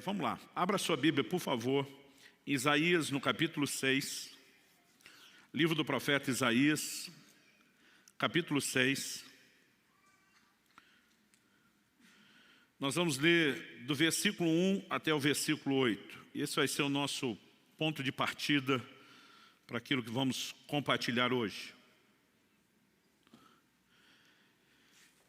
Vamos lá, abra sua Bíblia, por favor, Isaías no capítulo 6, livro do profeta Isaías, capítulo 6. Nós vamos ler do versículo 1 até o versículo 8. Esse vai ser o nosso ponto de partida para aquilo que vamos compartilhar hoje.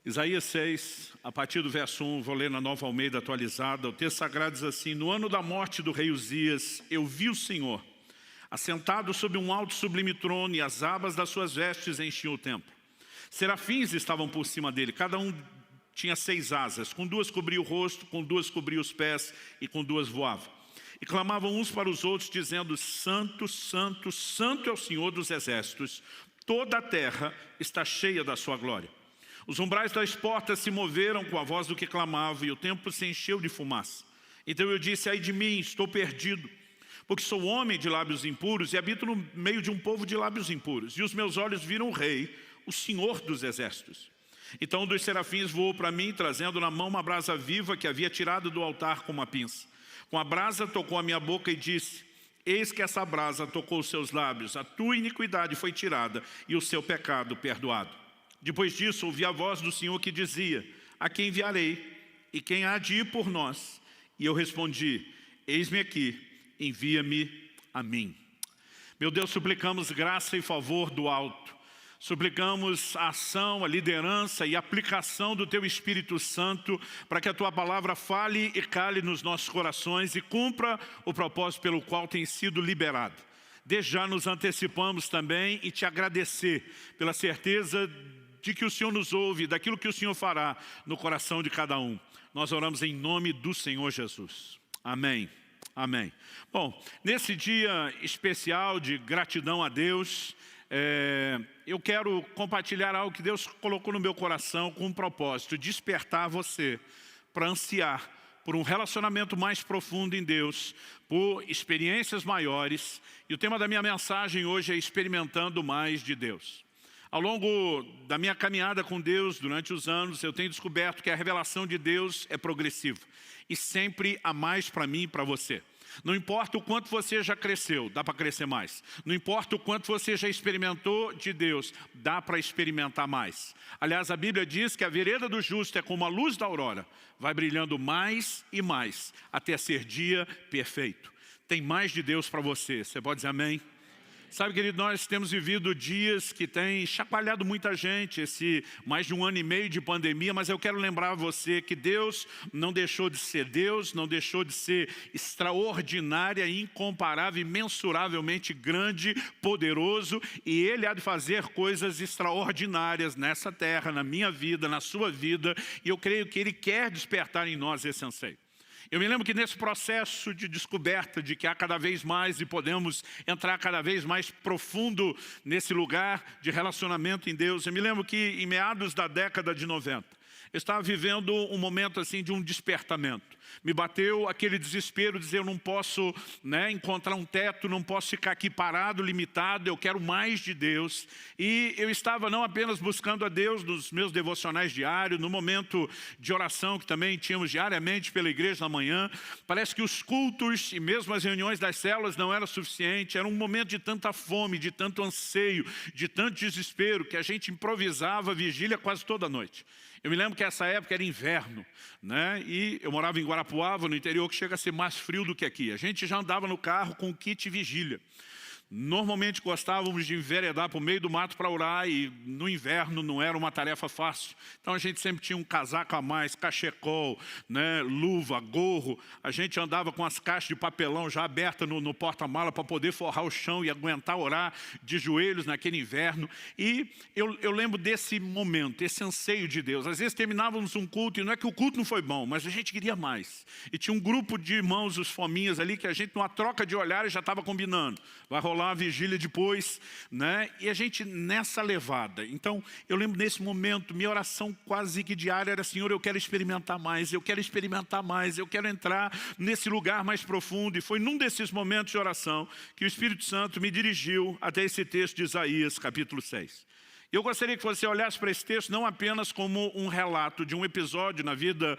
Isaías 6, a partir do verso 1, vou ler na Nova Almeida atualizada. O texto sagrado diz assim: No ano da morte do rei Uzias, eu vi o Senhor, assentado sobre um alto e sublime trono, e as abas das suas vestes enchiam o templo. Serafins estavam por cima dele, cada um tinha 6 asas, com 2 cobria o rosto, com 2 cobria os pés, e com 2 voava. E clamavam uns para os outros, dizendo: Santo, Santo, Santo é o Senhor dos exércitos, toda a terra está cheia da sua glória. Os umbrais das portas se moveram com a voz do que clamava, e o templo se encheu de fumaça. Então eu disse: ai de mim, estou perdido, porque sou homem de lábios impuros e habito no meio de um povo de lábios impuros. E os meus olhos viram o rei, o Senhor dos exércitos. Então um dos serafins voou para mim, trazendo na mão uma brasa viva que havia tirado do altar com uma pinça. Com a brasa tocou a minha boca e disse: eis que essa brasa tocou os seus lábios, a tua iniquidade foi tirada e o seu pecado perdoado. Depois disso ouvi a voz do Senhor que dizia: a quem enviarei? E quem há de ir por nós? E eu respondi: eis-me aqui, envia-me a mim. Meu Deus, suplicamos graça e favor do alto. Suplicamos a ação, a liderança e a aplicação do Teu Espírito Santo para que a Tua palavra fale e cale nos nossos corações e cumpra o propósito pelo qual tem sido liberado. Desde já nos antecipamos também e Te agradecer pela certeza de que o Senhor nos ouve, daquilo que o Senhor fará no coração de cada um. Nós oramos em nome do Senhor Jesus. Amém. Amém. Bom, nesse dia especial de gratidão a Deus, eu quero compartilhar algo que Deus colocou no meu coração com um propósito: despertar você para ansiar por um relacionamento mais profundo em Deus, por experiências maiores. E o tema da minha mensagem hoje é experimentando mais de Deus. Ao longo da minha caminhada com Deus, durante os anos, eu tenho descoberto que a revelação de Deus é progressiva. E sempre há mais para mim e para você. Não importa o quanto você já cresceu, dá para crescer mais. Não importa o quanto você já experimentou de Deus, dá para experimentar mais. Aliás, a Bíblia diz que a vereda do justo é como a luz da aurora, vai brilhando mais e mais, até ser dia perfeito. Tem mais de Deus para você. Você pode dizer amém? Sabe, querido, nós temos vivido dias que têm chacoalhado muita gente, esse mais de 1 ano e meio de pandemia, mas eu quero lembrar a você que Deus não deixou de ser Deus, não deixou de ser extraordinária, incomparável, imensuravelmente grande, poderoso, e Ele há de fazer coisas extraordinárias nessa terra, na minha vida, na sua vida, e eu creio que Ele quer despertar em nós esse anseio. Eu me lembro que nesse processo de descoberta de que há cada vez mais e podemos entrar cada vez mais profundo nesse lugar de relacionamento em Deus, eu me lembro que em meados da década de 90, eu estava vivendo um momento assim de um despertamento. Me bateu aquele desespero de dizer: eu não posso encontrar um teto, não posso ficar aqui parado, limitado, eu quero mais de Deus. E eu estava não apenas buscando a Deus nos meus devocionais diários, no momento de oração que também tínhamos diariamente pela igreja na manhã. Parece que os cultos e mesmo as reuniões das células não eram suficientes. Era um momento de tanta fome, de tanto anseio, de tanto desespero, que a gente improvisava a vigília quase toda noite. Eu me lembro que essa época era inverno, e eu morava em Guarapuava, no interior, que chega a ser mais frio do que aqui. A gente já andava no carro com o kit vigília. Normalmente gostávamos de enveredar para o meio do mato para orar, e no inverno não era uma tarefa fácil. Então a gente sempre tinha um casaco a mais, cachecol, luva, gorro. A gente andava com as caixas de papelão já abertas no porta-mala para poder forrar o chão e aguentar orar de joelhos naquele inverno. E eu lembro desse momento, esse anseio de Deus. Às vezes terminávamos um culto, e não é que o culto não foi bom, mas a gente queria mais. E tinha um grupo de irmãos, os fominhas ali, que a gente numa troca de olhares já estava combinando. Vai rolar a vigília depois, e a gente nessa levada. Então eu lembro nesse momento, minha oração quase que diária era: Senhor, eu quero experimentar mais, eu quero experimentar mais, eu quero entrar nesse lugar mais profundo. E foi num desses momentos de oração que o Espírito Santo me dirigiu até esse texto de Isaías capítulo 6. Eu gostaria que você olhasse para esse texto não apenas como um relato de um episódio na vida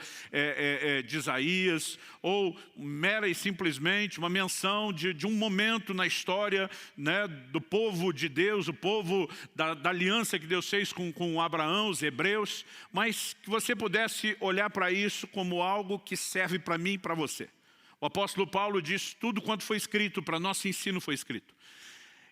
de Isaías, ou mera e simplesmente uma menção de um momento na história, né, do povo de Deus, o povo da aliança que Deus fez com Abraão, os hebreus, mas que você pudesse olhar para isso como algo que serve para mim e para você. O apóstolo Paulo diz: tudo quanto foi escrito para nosso ensino foi escrito.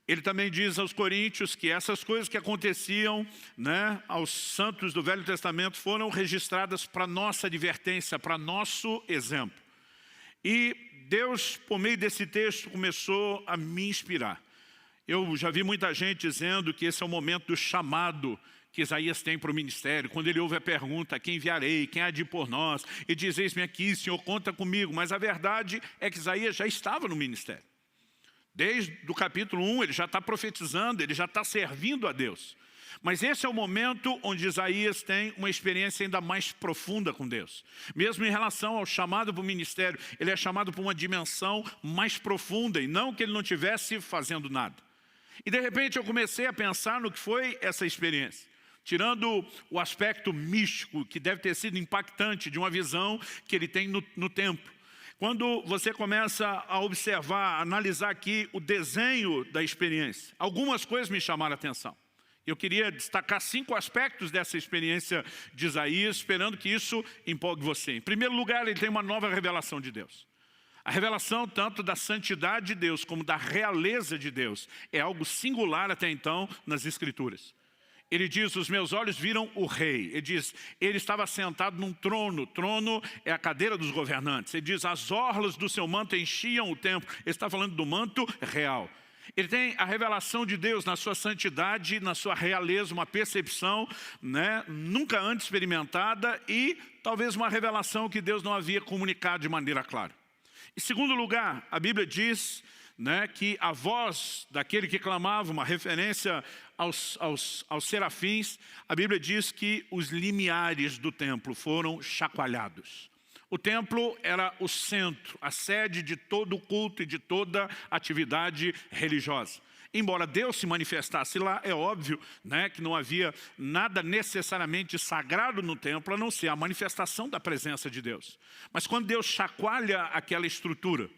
Ele também diz aos coríntios que essas coisas que aconteciam, né, aos santos do Velho Testamento foram registradas para nossa advertência, para nosso exemplo. E Deus, por meio desse texto, começou a me inspirar. Eu já vi muita gente dizendo que esse é o momento do chamado que Isaías tem para o ministério, quando ele ouve a pergunta: quem enviarei, quem há de ir por nós? E diz: eis-me aqui, Senhor, conta comigo. Mas a verdade é que Isaías já estava no ministério. Desde o capítulo 1, ele já está profetizando, ele já está servindo a Deus. Mas esse é o momento onde Isaías tem uma experiência ainda mais profunda com Deus. Mesmo em relação ao chamado para o ministério, ele é chamado para uma dimensão mais profunda, e não que ele não estivesse fazendo nada. E de repente eu comecei a pensar no que foi essa experiência. Tirando o aspecto místico, que deve ter sido impactante, de uma visão que ele tem no templo. Quando você começa a observar, a analisar aqui o desenho da experiência, algumas coisas me chamaram a atenção. Eu queria destacar 5 aspectos dessa experiência de Isaías, esperando que isso empolgue você. Em primeiro lugar, ele tem uma nova revelação de Deus. A revelação tanto da santidade de Deus como da realeza de Deus é algo singular até então nas Escrituras. Ele diz: os meus olhos viram o rei. Ele diz: ele estava sentado num trono. Trono é a cadeira dos governantes. Ele diz: as orlas do seu manto enchiam o templo. Ele está falando do manto real. Ele tem a revelação de Deus na sua santidade, na sua realeza, uma percepção, né, nunca antes experimentada, e talvez uma revelação que Deus não havia comunicado de maneira clara. Em segundo lugar, a Bíblia diz, né, que a voz daquele que clamava, uma referência aos serafins, a Bíblia diz que os limiares do templo foram chacoalhados. O templo era o centro, a sede de todo o culto e de toda atividade religiosa. Embora Deus se manifestasse lá, é óbvio, né, que não havia nada necessariamente sagrado no templo, a não ser a manifestação da presença de Deus. Mas quando Deus chacoalha aquela estrutura,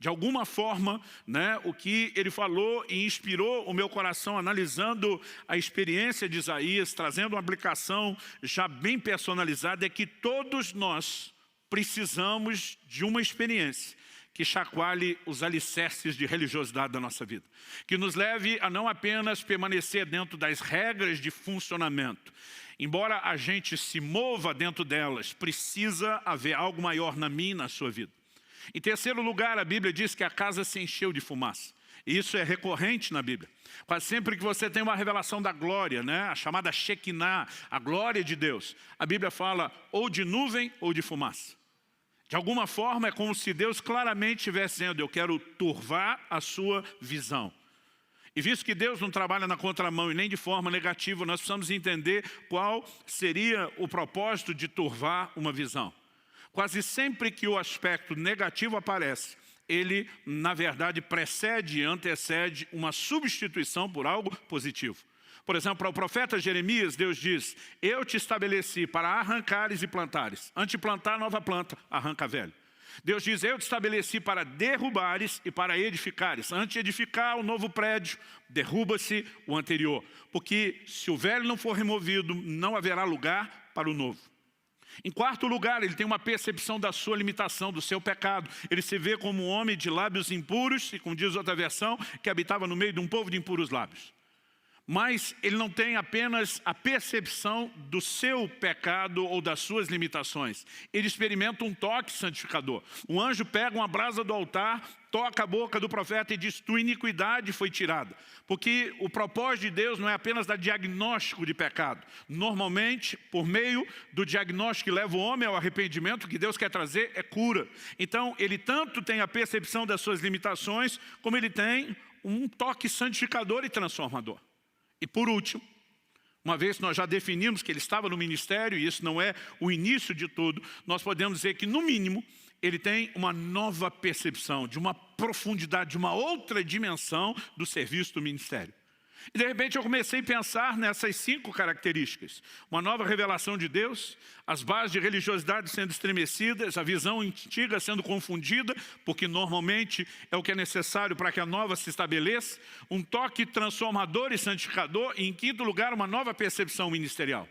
de alguma forma, né, o que ele falou e inspirou o meu coração analisando a experiência de Isaías, trazendo uma aplicação já bem personalizada, é que todos nós precisamos de uma experiência que chacoalhe os alicerces de religiosidade da nossa vida. Que nos leve a não apenas permanecer dentro das regras de funcionamento. Embora a gente se mova dentro delas, precisa haver algo maior na minha e na sua vida. Em terceiro lugar, a Bíblia diz que a casa se encheu de fumaça. E isso é recorrente na Bíblia. Quase sempre que você tem uma revelação da glória, né, a chamada Shekinah, a glória de Deus, a Bíblia fala ou de nuvem ou de fumaça. De alguma forma é como se Deus claramente estivesse dizendo: eu quero turvar a sua visão. E visto que Deus não trabalha na contramão e nem de forma negativa, nós precisamos entender qual seria o propósito de turvar uma visão. Quase sempre que o aspecto negativo aparece, ele, na verdade, precede e antecede uma substituição por algo positivo. Por exemplo, para o profeta Jeremias, Deus diz: eu te estabeleci para arrancares e plantares. Antes de plantar nova planta, arranca velho. Deus diz: eu te estabeleci para derrubares e para edificares. Antes de edificar o novo prédio, derruba-se o anterior. Porque se o velho não for removido, não haverá lugar para o novo. Em quarto lugar, ele tem uma percepção da sua limitação, do seu pecado. Ele se vê como um homem de lábios impuros, e como diz outra versão, que habitava no meio de um povo de impuros lábios. Mas ele não tem apenas a percepção do seu pecado ou das suas limitações. Ele experimenta um toque santificador. Um anjo pega uma brasa do altar, toca a boca do profeta e diz: tua iniquidade foi tirada. Porque o propósito de Deus não é apenas dar diagnóstico de pecado. Normalmente, por meio do diagnóstico que leva o homem ao arrependimento, o que Deus quer trazer é cura. Então, ele tanto tem a percepção das suas limitações, como ele tem um toque santificador e transformador. E por último, uma vez que nós já definimos que ele estava no ministério, e isso não é o início de tudo, nós podemos dizer que, no mínimo, ele tem uma nova percepção, de uma profundidade, de uma outra dimensão do serviço do ministério. E de repente eu comecei a pensar nessas 5 características. Uma nova revelação de Deus, as bases de religiosidade sendo estremecidas, a visão antiga sendo confundida, porque normalmente é o que é necessário para que a nova se estabeleça, um toque transformador e santificador, e em quinto lugar, uma nova percepção ministerial.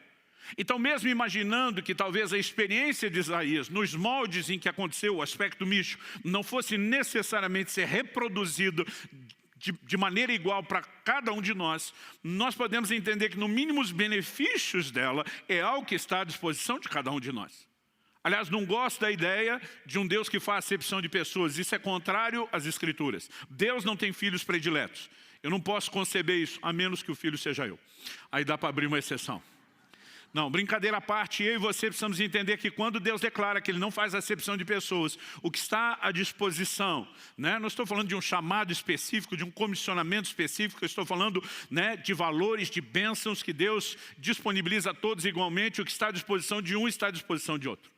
Então, mesmo imaginando que talvez a experiência de Isaías, nos moldes em que aconteceu o aspecto místico, não fosse necessariamente ser reproduzido de maneira igual para cada um de nós, nós podemos entender que no mínimo os benefícios dela é algo que está à disposição de cada um de nós. Aliás, não gosto da ideia de um Deus que faz acepção de pessoas. Isso é contrário às Escrituras. Deus não tem filhos prediletos. Eu não posso conceber isso, a menos que o filho seja eu. Aí dá para abrir uma exceção. Não, brincadeira à parte, eu e você precisamos entender que quando Deus declara que Ele não faz acepção de pessoas, o que está à disposição, né? Não estou falando de um chamado específico, de um comissionamento específico, eu estou falando, né, de valores, de bênçãos que Deus disponibiliza a todos igualmente, o que está à disposição de um está à disposição de outro.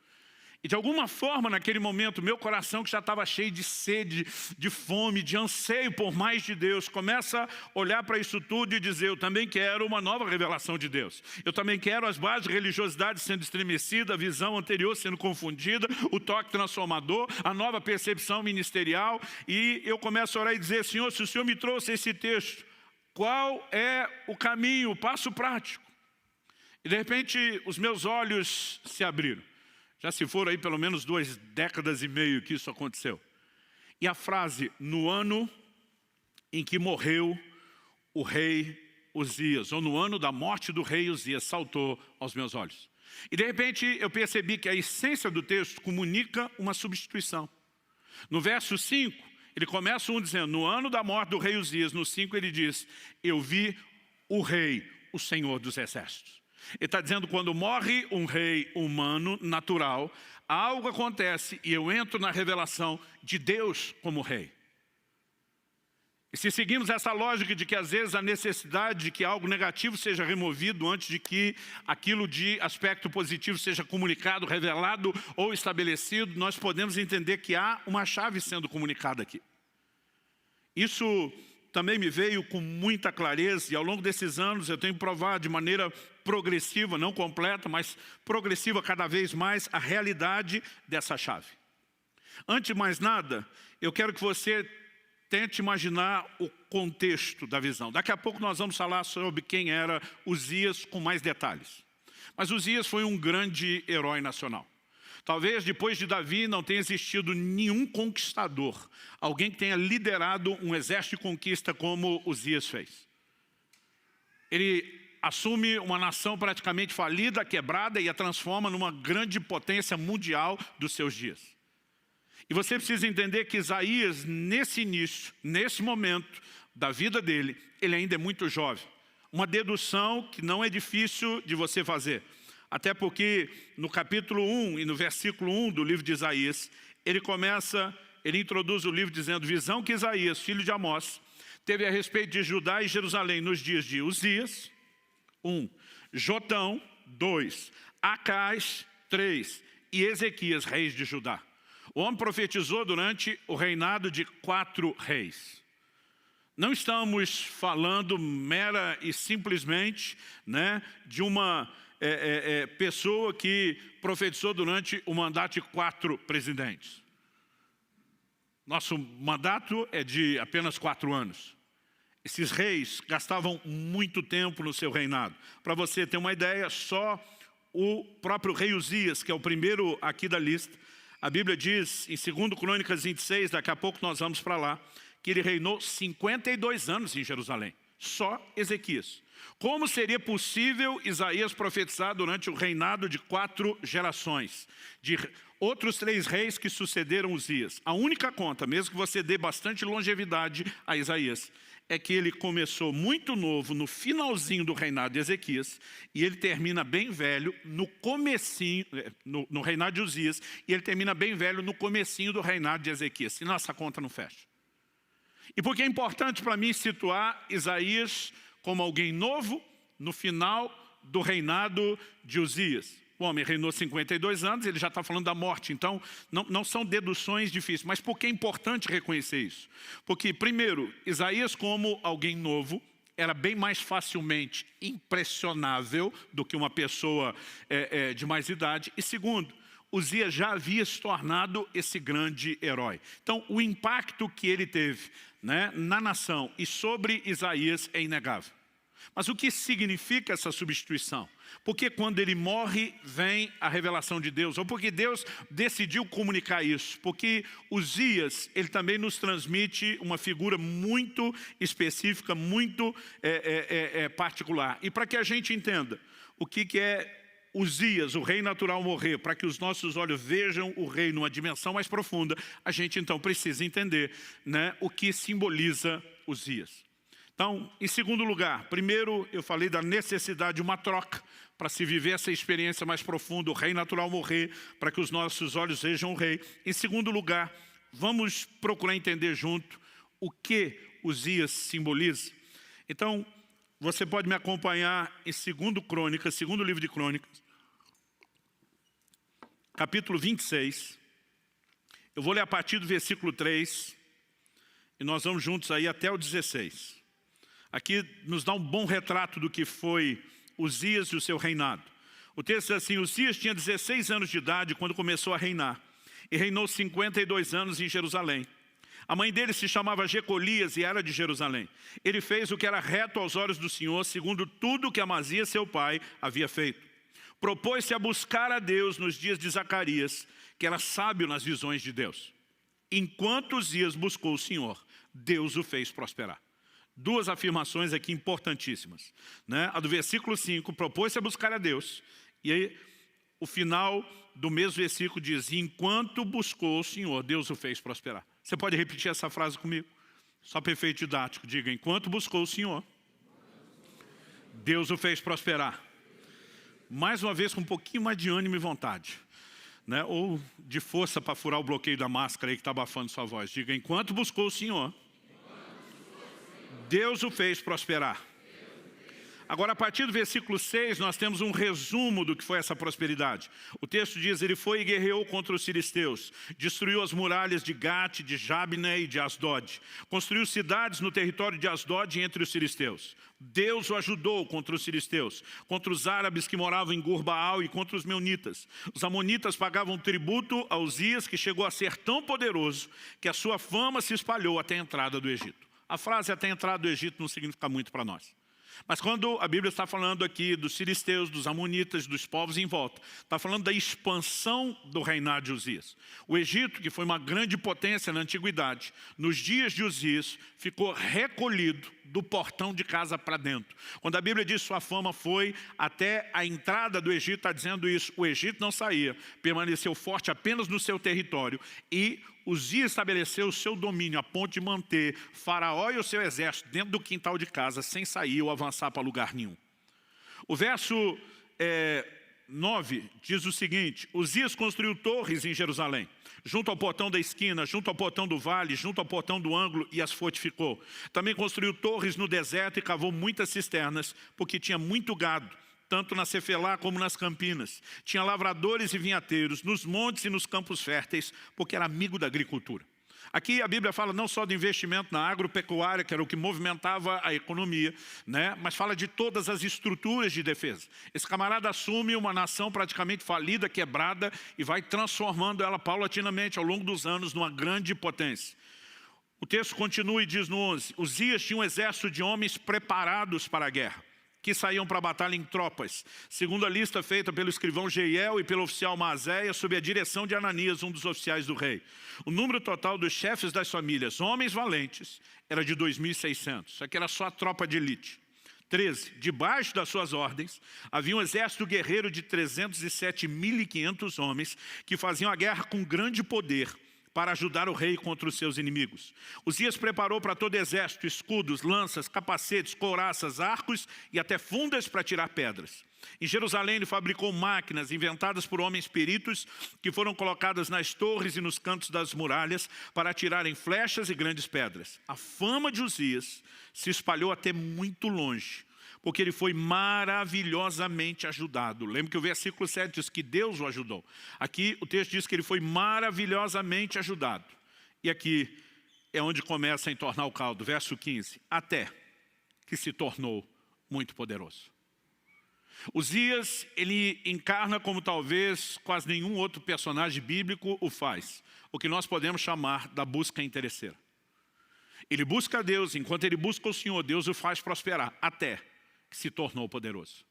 E de alguma forma, naquele momento, meu coração que já estava cheio de sede, de fome, de anseio por mais de Deus, começa a olhar para isso tudo e dizer, eu também quero uma nova revelação de Deus. Eu também quero as bases de religiosidade sendo estremecida, a visão anterior sendo confundida, o toque transformador, a nova percepção ministerial. E eu começo a orar e dizer, Senhor, se o Senhor me trouxe esse texto, qual é o caminho, o passo prático? E de repente, os meus olhos se abriram. Já se foram aí pelo menos 2 décadas e meia que isso aconteceu. E a frase, no ano em que morreu o rei Uzias, ou no ano da morte do rei Uzias, saltou aos meus olhos. E de repente eu percebi que a essência do texto comunica uma substituição. No verso 5, ele começa dizendo, no ano da morte do rei Uzias, no 5 ele diz, eu vi o rei, o Senhor dos exércitos. Ele está dizendo, quando morre um rei humano, natural, algo acontece e eu entro na revelação de Deus como rei. E se seguimos essa lógica de que às vezes a necessidade de que algo negativo seja removido antes de que aquilo de aspecto positivo seja comunicado, revelado ou estabelecido, nós podemos entender que há uma chave sendo comunicada aqui. Isso também me veio com muita clareza e ao longo desses anos eu tenho provado de maneira progressiva, não completa, mas progressiva cada vez mais a realidade dessa chave. Antes de mais nada, eu quero que você tente imaginar o contexto da visão. Daqui a pouco nós vamos falar sobre quem era Uzias com mais detalhes. Mas Uzias foi um grande herói nacional. Talvez depois de Davi não tenha existido nenhum conquistador, alguém que tenha liderado um exército de conquista como Uzias fez. Ele assume uma nação praticamente falida, quebrada e a transforma numa grande potência mundial dos seus dias. E você precisa entender que Isaías, nesse início, nesse momento da vida dele, ele ainda é muito jovem. Uma dedução que não é difícil de você fazer. Até porque no capítulo 1 e no versículo 1 do livro de Isaías, ele introduz o livro dizendo, visão que Isaías, filho de Amós, teve a respeito de Judá e Jerusalém nos dias de Uzias, 1, Jotão, 2, Acais, 3 e Ezequias, reis de Judá. O homem profetizou durante o reinado de 4 reis. Não estamos falando mera e simplesmente, né, de uma pessoa que profetizou durante o mandato de 4 presidentes. Nosso mandato é de apenas 4 anos. Esses reis gastavam muito tempo no seu reinado. Para você ter uma ideia, só o próprio rei Uzias, que é o primeiro aqui da lista, a Bíblia diz, em 2 Crônicas 26, daqui a pouco nós vamos para lá, que ele reinou 52 anos em Jerusalém. Só Ezequias. Como seria possível Isaías profetizar durante o reinado de 4 gerações? De outros 3 reis que sucederam Uzias. A única conta, mesmo que você dê bastante longevidade a Isaías, é que ele começou muito novo no finalzinho do reinado de Ezequias e ele termina bem velho no comecinho, no reinado de Uzias, e ele termina bem velho no comecinho do reinado de Ezequias, senão essa conta não fecha. E por que é importante para mim situar Isaías como alguém novo no final do reinado de Uzias? O homem reinou 52 anos, ele já está falando da morte, então não são deduções difíceis. Mas por que é importante reconhecer isso? Porque, primeiro, Isaías como alguém novo, era bem mais facilmente impressionável do que uma pessoa de mais idade. E segundo, Uzias já havia se tornado esse grande herói. Então, o impacto que ele teve, né, na nação e sobre Isaías é inegável. Mas o que significa essa substituição? Porque quando ele morre, vem a revelação de Deus, ou porque Deus decidiu comunicar isso. Porque Uzias, ele também nos transmite uma figura muito específica, muito particular. E para que a gente entenda o que é Uzias, o rei natural, morrer, para que os nossos olhos vejam o rei numa dimensão mais profunda, a gente então precisa entender, né, o que simboliza Uzias. Então, em segundo lugar, primeiro eu falei da necessidade de uma troca para se viver essa experiência mais profunda, o rei natural morrer, para que os nossos olhos vejam o rei. Em segundo lugar, vamos procurar entender junto o que Uzias simboliza. Então, você pode me acompanhar em segundo livro de Crônicas, capítulo 26. Eu vou ler a partir do versículo 3 e nós vamos juntos aí até o 16. Aqui nos dá um bom retrato do que foi Uzias e o seu reinado. O texto diz assim: Uzias tinha 16 anos de idade quando começou a reinar, e reinou 52 anos em Jerusalém. A mãe dele se chamava Jecolias e era de Jerusalém. Ele fez o que era reto aos olhos do Senhor, segundo tudo que Amazias, seu pai, havia feito. Propôs-se a buscar a Deus nos dias de Zacarias, que era sábio nas visões de Deus. Enquanto Uzias buscou o Senhor, Deus o fez prosperar. Duas afirmações aqui importantíssimas, né? A do versículo 5, propôs-se a buscar a Deus. E aí, o final do mesmo versículo diz: enquanto buscou o Senhor, Deus o fez prosperar. Você pode repetir essa frase comigo? Só para efeito didático, diga: enquanto buscou o Senhor, Deus o fez prosperar. Mais uma vez, com um pouquinho mais de ânimo e vontade, né? Ou de força para furar o bloqueio da máscara aí que está abafando sua voz. Diga: enquanto buscou o Senhor, Deus o fez prosperar. Agora, a partir do versículo 6, nós temos um resumo do que foi essa prosperidade. O texto diz: ele foi e guerreou contra os filisteus, destruiu as muralhas de Gate, de Jabne e de Asdod, construiu cidades no território de Asdod entre os filisteus. Deus o ajudou contra os filisteus, contra os árabes que moravam em Gur-Baal e contra os meunitas. Os amonitas pagavam tributo a Uzias, que chegou a ser tão poderoso que a sua fama se espalhou até a entrada do Egito. A frase até a entrada do Egito não significa muito para nós. Mas quando a Bíblia está falando aqui dos filisteus, dos amonitas, dos povos em volta, está falando da expansão do reinado de Uzias. O Egito, que foi uma grande potência na antiguidade, nos dias de Uzias, ficou recolhido do portão de casa para dentro. Quando a Bíblia diz sua fama foi até a entrada do Egito, está dizendo isso: o Egito não saía, permaneceu forte apenas no seu território, e Uzias estabeleceu o seu domínio a ponto de manter Faraó e o seu exército dentro do quintal de casa, sem sair ou avançar para lugar nenhum. O verso 9 diz o seguinte: Uzias construiu torres em Jerusalém, junto ao portão da esquina, junto ao portão do vale, junto ao portão do ângulo, e as fortificou. Também construiu torres no deserto e cavou muitas cisternas, porque tinha muito gado, tanto na Cefelá como nas campinas. Tinha lavradores e vinhateiros nos montes e nos campos férteis, porque era amigo da agricultura. Aqui a Bíblia fala não só do investimento na agropecuária, que era o que movimentava a economia, né? Mas fala de todas as estruturas de defesa. Esse camarada assume uma nação praticamente falida, quebrada, e vai transformando ela paulatinamente ao longo dos anos numa grande potência. O texto continua e diz no 11: Uzias tinha um exército de homens preparados para a guerra, que saíam para a batalha em tropas, segundo a lista feita pelo escrivão Jeiel e pelo oficial Maazéia, sob a direção de Ananias, um dos oficiais do rei. O número total dos chefes das famílias, homens valentes, era de 2.600. Isso aqui era só a tropa de elite. 13. Debaixo das suas ordens, havia um exército guerreiro de 307.500 homens, que faziam a guerra com grande poder, para ajudar o rei contra os seus inimigos. Uzias preparou para todo exército escudos, lanças, capacetes, couraças, arcos e até fundas para tirar pedras. Em Jerusalém ele fabricou máquinas inventadas por homens peritos, que foram colocadas nas torres e nos cantos das muralhas para atirarem flechas e grandes pedras. A fama de Uzias se espalhou até muito longe, porque ele foi maravilhosamente ajudado. Lembra que o versículo 7 diz que Deus o ajudou. Aqui o texto diz que ele foi maravilhosamente ajudado. E aqui é onde começa a entornar o caldo. Verso 15. Até que se tornou muito poderoso. Uzias, ele encarna como talvez quase nenhum outro personagem bíblico o faz, o que nós podemos chamar da busca interesseira. Ele busca a Deus, enquanto ele busca o Senhor, Deus o faz prosperar, até que se tornou poderoso.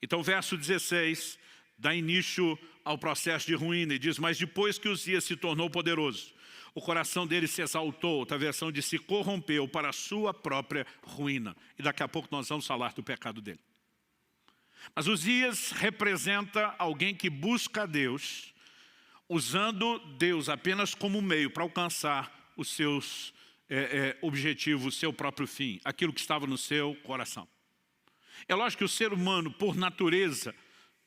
Então o verso 16 dá início ao processo de ruína e diz: mas depois que Uzias se tornou poderoso, o coração dele se exaltou, outra versão diz, se corrompeu para a sua própria ruína. E daqui a pouco nós vamos falar do pecado dele. Mas Uzias representa alguém que busca a Deus, usando Deus apenas como meio para alcançar os seus objetivos, o seu próprio fim, aquilo que estava no seu coração. É lógico que o ser humano, por natureza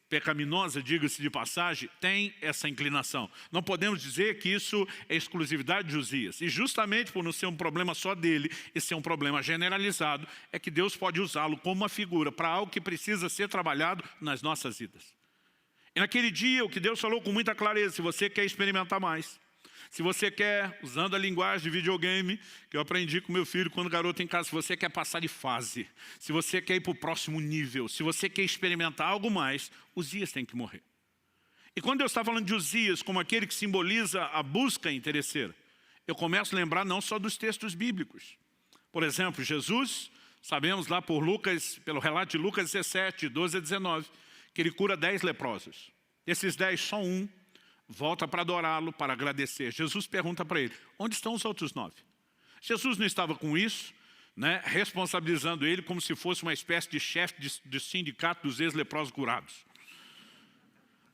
pecaminosa, diga-se de passagem, tem essa inclinação. Não podemos dizer que isso é exclusividade de Uzias. E justamente por não ser um problema só dele, e ser um problema generalizado, é que Deus pode usá-lo como uma figura para algo que precisa ser trabalhado nas nossas vidas. E naquele dia, o que Deus falou com muita clareza: se você quer experimentar mais, se você quer, usando a linguagem de videogame, que eu aprendi com meu filho quando garoto em casa, se você quer passar de fase, se você quer ir para o próximo nível, se você quer experimentar algo mais, Uzias tem que morrer. E quando eu estava falando de Uzias como aquele que simboliza a busca interesseira, eu começo a lembrar não só dos textos bíblicos. Por exemplo, Jesus, sabemos lá por Lucas, pelo relato de Lucas 17, 12 a 19, que ele cura 10 leprosos. Desses 10, só um volta para adorá-lo, para agradecer. Jesus pergunta para ele: onde estão os outros 9? Jesus não estava com isso, né, responsabilizando ele como se fosse uma espécie de chefe de sindicato dos ex-leprosos curados.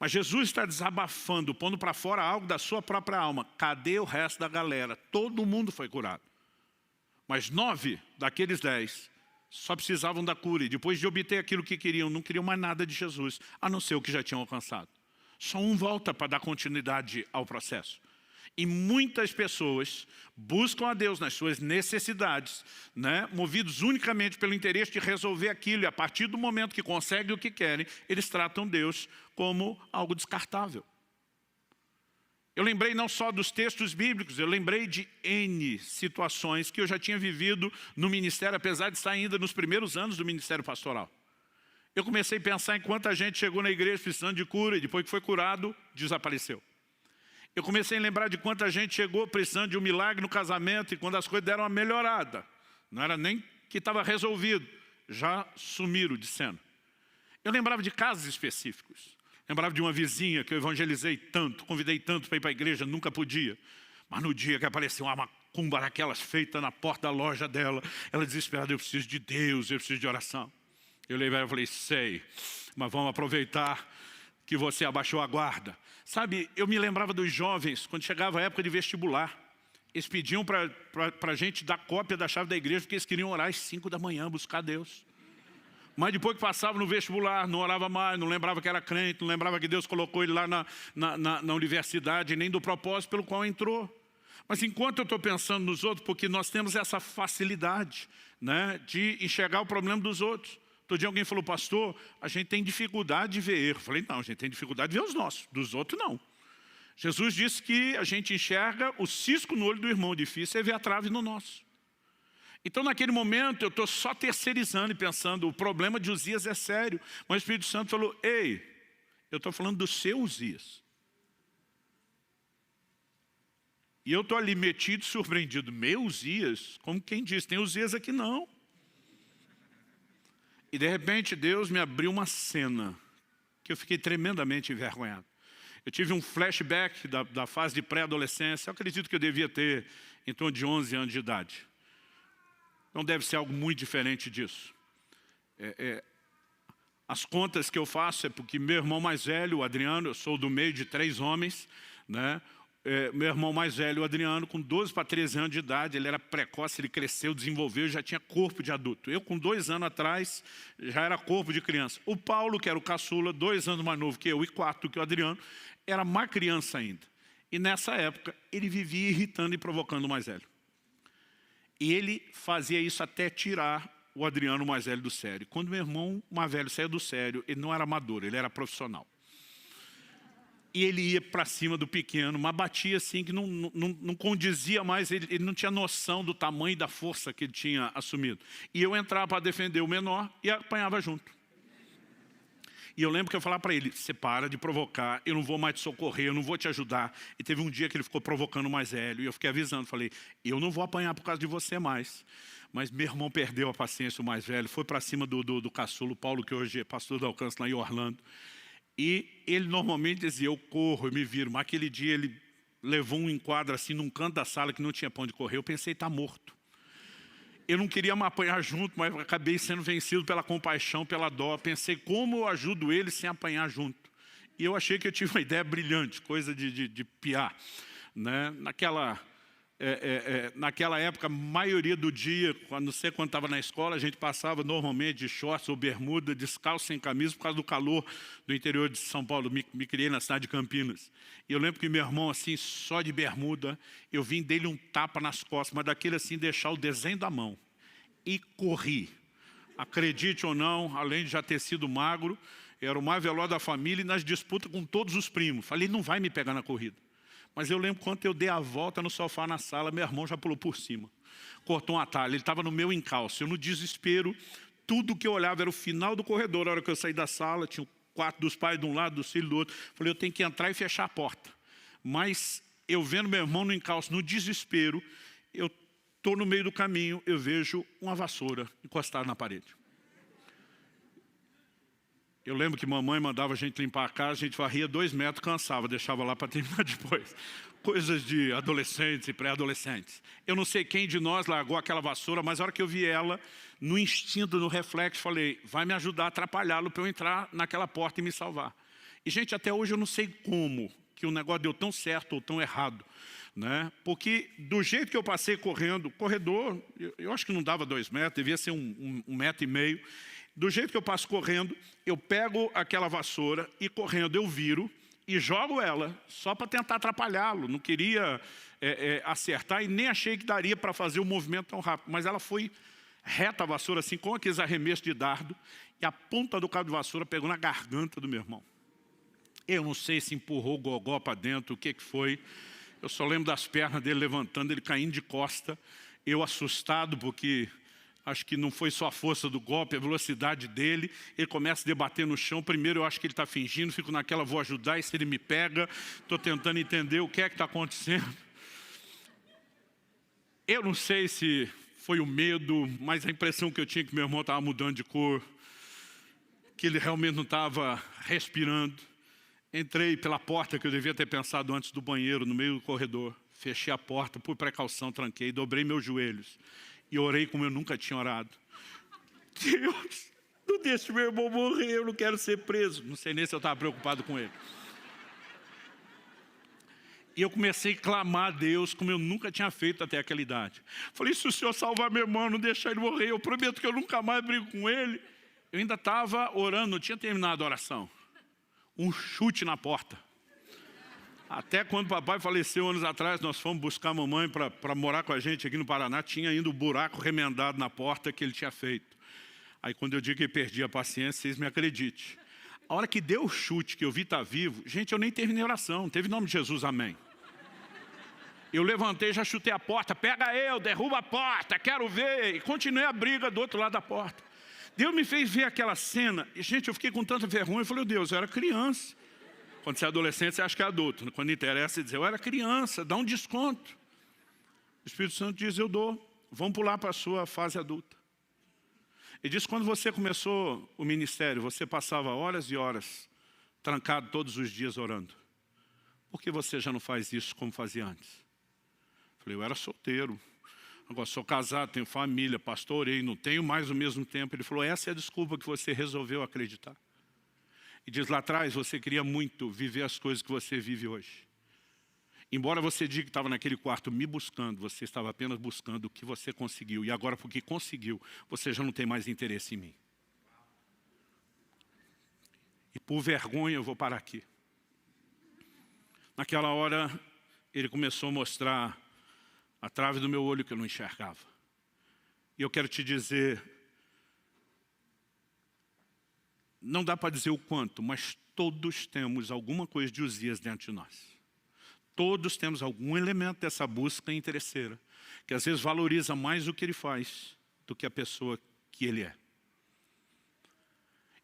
Mas Jesus está desabafando, pondo para fora algo da sua própria alma. Cadê o resto da galera? Todo mundo foi curado. Mas 9 daqueles 10 só precisavam da cura. E depois de obter aquilo que queriam, não queriam mais nada de Jesus, a não ser o que já tinham alcançado. Só um volta para dar continuidade ao processo. E muitas pessoas buscam a Deus nas suas necessidades, né, movidos unicamente pelo interesse de resolver aquilo. E a partir do momento que conseguem o que querem, eles tratam Deus como algo descartável. Eu lembrei não só dos textos bíblicos, eu lembrei de N situações que eu já tinha vivido no ministério, apesar de estar ainda nos primeiros anos do ministério pastoral. Eu comecei a pensar em quanta gente chegou na igreja precisando de cura e depois que foi curado, desapareceu. Eu comecei a lembrar de quanta gente chegou precisando de um milagre no casamento e quando as coisas deram uma melhorada, não era nem que estava resolvido, já sumiram de cena. Eu lembrava de casos específicos. Lembrava de uma vizinha que eu evangelizei tanto, convidei tanto para ir para a igreja, nunca podia. Mas no dia que apareceu uma macumba daquelas feita na porta da loja dela, ela desesperada: eu preciso de Deus, eu preciso de oração. Eu levei e falei: sei, mas vamos aproveitar que você abaixou a guarda. Sabe, eu me lembrava dos jovens, quando chegava a época de vestibular, eles pediam para a gente dar cópia da chave da igreja, porque eles queriam orar às 5 da manhã, buscar Deus. Mas depois que passava no vestibular, não orava mais, não lembrava que era crente, não lembrava que Deus colocou ele lá na universidade, nem do propósito pelo qual entrou. Mas enquanto eu estou pensando nos outros, porque nós temos essa facilidade, né, de enxergar o problema dos outros. Outro dia alguém falou: pastor, a gente tem dificuldade de ver erro. Eu falei: não, a gente tem dificuldade de ver os nossos, dos outros não. Jesus disse que a gente enxerga o cisco no olho do irmão, difícil é ver a trave no nosso. Então naquele momento eu estou só terceirizando e pensando: o problema de Uzias é sério. Mas o Espírito Santo falou: ei, eu estou falando do seu Uzias. E eu estou ali metido, surpreendido: meu Uzias? Como quem diz, tem Uzias aqui não. E de repente Deus me abriu uma cena que eu fiquei tremendamente envergonhado. Eu tive um flashback da fase de pré-adolescência. Eu acredito que eu devia ter em torno de 11 anos de idade. Não deve ser algo muito diferente disso. As contas que eu faço é porque meu irmão mais velho, o Adriano, eu sou do meio de 3 homens, né? Meu irmão mais velho, o Adriano, com 12 para 13 anos de idade, ele era precoce, ele cresceu, desenvolveu, já tinha corpo de adulto. Eu, com 2 anos atrás, já era corpo de criança. O Paulo, que era o caçula, 2 anos mais novo que eu e 4 que o Adriano, era mais criança ainda. E nessa época, ele vivia irritando e provocando o mais velho. E ele fazia isso até tirar o Adriano mais velho do sério. Quando meu irmão mais velho saiu do sério, ele não era amador, ele era profissional. E ele ia para cima do pequeno, mas batia assim que não condizia mais, ele não tinha noção do tamanho e da força que ele tinha assumido. E eu entrava para defender o menor e apanhava junto. E eu lembro que eu falava para ele, você para de provocar, eu não vou mais te socorrer, eu não vou te ajudar. E teve um dia que ele ficou provocando o mais velho, e eu fiquei avisando, falei, eu não vou apanhar por causa de você mais. Mas meu irmão perdeu a paciência, o mais velho, foi para cima do caçulo, Paulo, que hoje é pastor do Alcance lá em Orlando. E ele normalmente dizia, eu corro, eu me viro. Mas aquele dia ele levou um enquadro assim num canto da sala que não tinha pra onde correr. Eu pensei, está morto. Eu não queria me apanhar junto, mas acabei sendo vencido pela compaixão, pela dó. Pensei, como eu ajudo ele sem apanhar junto? E eu achei que eu tive uma ideia brilhante, coisa de piar. Né? Naquela época, a maioria do dia, não sei quando estava na escola, a gente passava normalmente de shorts ou bermuda, descalço, sem camisa, por causa do calor do interior de São Paulo. Me criei na cidade de Campinas. E eu lembro que meu irmão, assim, só de bermuda, eu vim dele um tapa nas costas, mas daquele assim, deixar o desenho da mão. E corri. Acredite ou não, além de já ter sido magro, era o mais veloz da família e nas disputas com todos os primos. Falei, não vai me pegar na corrida. Mas eu lembro quando eu dei a volta no sofá na sala, meu irmão já pulou por cima. Cortou um atalho, ele estava no meu encalço. Eu no desespero, tudo que eu olhava era o final do corredor. A hora que eu saí da sala, tinha o quarto dos pais de um lado, dos filhos do outro. Falei, eu tenho que entrar e fechar a porta. Mas eu vendo meu irmão no encalço, no desespero, eu estou no meio do caminho, eu vejo uma vassoura encostada na parede. Eu lembro que mamãe mandava a gente limpar a casa, a gente varria 2 metros, cansava, deixava lá para terminar depois. Coisas de adolescentes e pré-adolescentes. Eu não sei quem de nós largou aquela vassoura, mas a hora que eu vi ela, no instinto, no reflexo, falei, vai me ajudar a atrapalhá-lo para eu entrar naquela porta e me salvar. E, gente, até hoje eu não sei como que o negócio deu tão certo ou tão errado. Né? Porque do jeito que eu passei correndo, corredor, eu acho que não dava 2 metros, devia ser 1,5 metro. Do jeito que eu passo correndo, eu pego aquela vassoura e correndo eu viro e jogo ela só para tentar atrapalhá-lo. Não queria acertar e nem achei que daria para fazer o movimento tão rápido. Mas ela foi reta a vassoura assim, com aqueles arremessos de dardo, e a ponta do cabo de vassoura pegou na garganta do meu irmão. Eu não sei se empurrou o gogó para dentro, o que foi. Eu só lembro das pernas dele levantando, ele caindo de costa. Eu assustado porque acho que não foi só a força do golpe, a velocidade dele. Ele começa a debater no chão. Primeiro eu acho que ele está fingindo, fico naquela, vou ajudar, e se ele me pega, estou tentando entender o que é que está acontecendo. Eu não sei se foi o medo, mas a impressão que eu tinha é que meu irmão estava mudando de cor, que ele realmente não estava respirando. Entrei pela porta que eu devia ter pensado antes do banheiro, no meio do corredor. Fechei a porta, por precaução, tranquei, dobrei meus joelhos. E orei como eu nunca tinha orado. Deus, não deixe meu irmão morrer, eu não quero ser preso. Não sei nem se eu estava preocupado com ele. E eu comecei a clamar a Deus como eu nunca tinha feito até aquela idade. Falei, se o Senhor salvar meu irmão, não deixar ele morrer, eu prometo que eu nunca mais brigo com ele. Eu ainda estava orando, não tinha terminado a oração. Um chute na porta. Até quando o papai faleceu anos atrás, nós fomos buscar a mamãe para morar com a gente aqui no Paraná, tinha ainda o buraco remendado na porta que ele tinha feito. Aí quando eu digo que perdi a paciência, vocês me acreditem. A hora que deu o chute, que eu vi estar vivo, gente, eu nem terminei a oração, não teve nome de Jesus, amém. Eu levantei, já chutei a porta, pega eu, derruba a porta, quero ver. E continuei a briga do outro lado da porta. Deus me fez ver aquela cena, e gente, eu fiquei com tanta vergonha, eu falei, Deus, eu era criança. Quando você é adolescente, você acha que é adulto. Quando interessa, você diz, eu era criança, dá um desconto. O Espírito Santo diz, eu dou, vamos pular para a sua fase adulta. E diz, quando você começou o ministério, você passava horas e horas, trancado todos os dias orando. Por que você já não faz isso como fazia antes? Eu falei, eu era solteiro. Agora sou casado, tenho família, pastorei, não tenho mais o mesmo tempo. Ele falou, essa é a desculpa que você resolveu acreditar. E diz, lá atrás você queria muito viver as coisas que você vive hoje. Embora você diga que estava naquele quarto me buscando, você estava apenas buscando o que você conseguiu. E agora porque conseguiu, você já não tem mais interesse em mim. E por vergonha eu vou parar aqui. Naquela hora ele começou a mostrar a trave do meu olho que eu não enxergava. E eu quero te dizer, não dá para dizer o quanto, mas todos temos alguma coisa de Uzias dentro de nós. Todos temos algum elemento dessa busca interesseira, que às vezes valoriza mais o que ele faz do que a pessoa que ele é.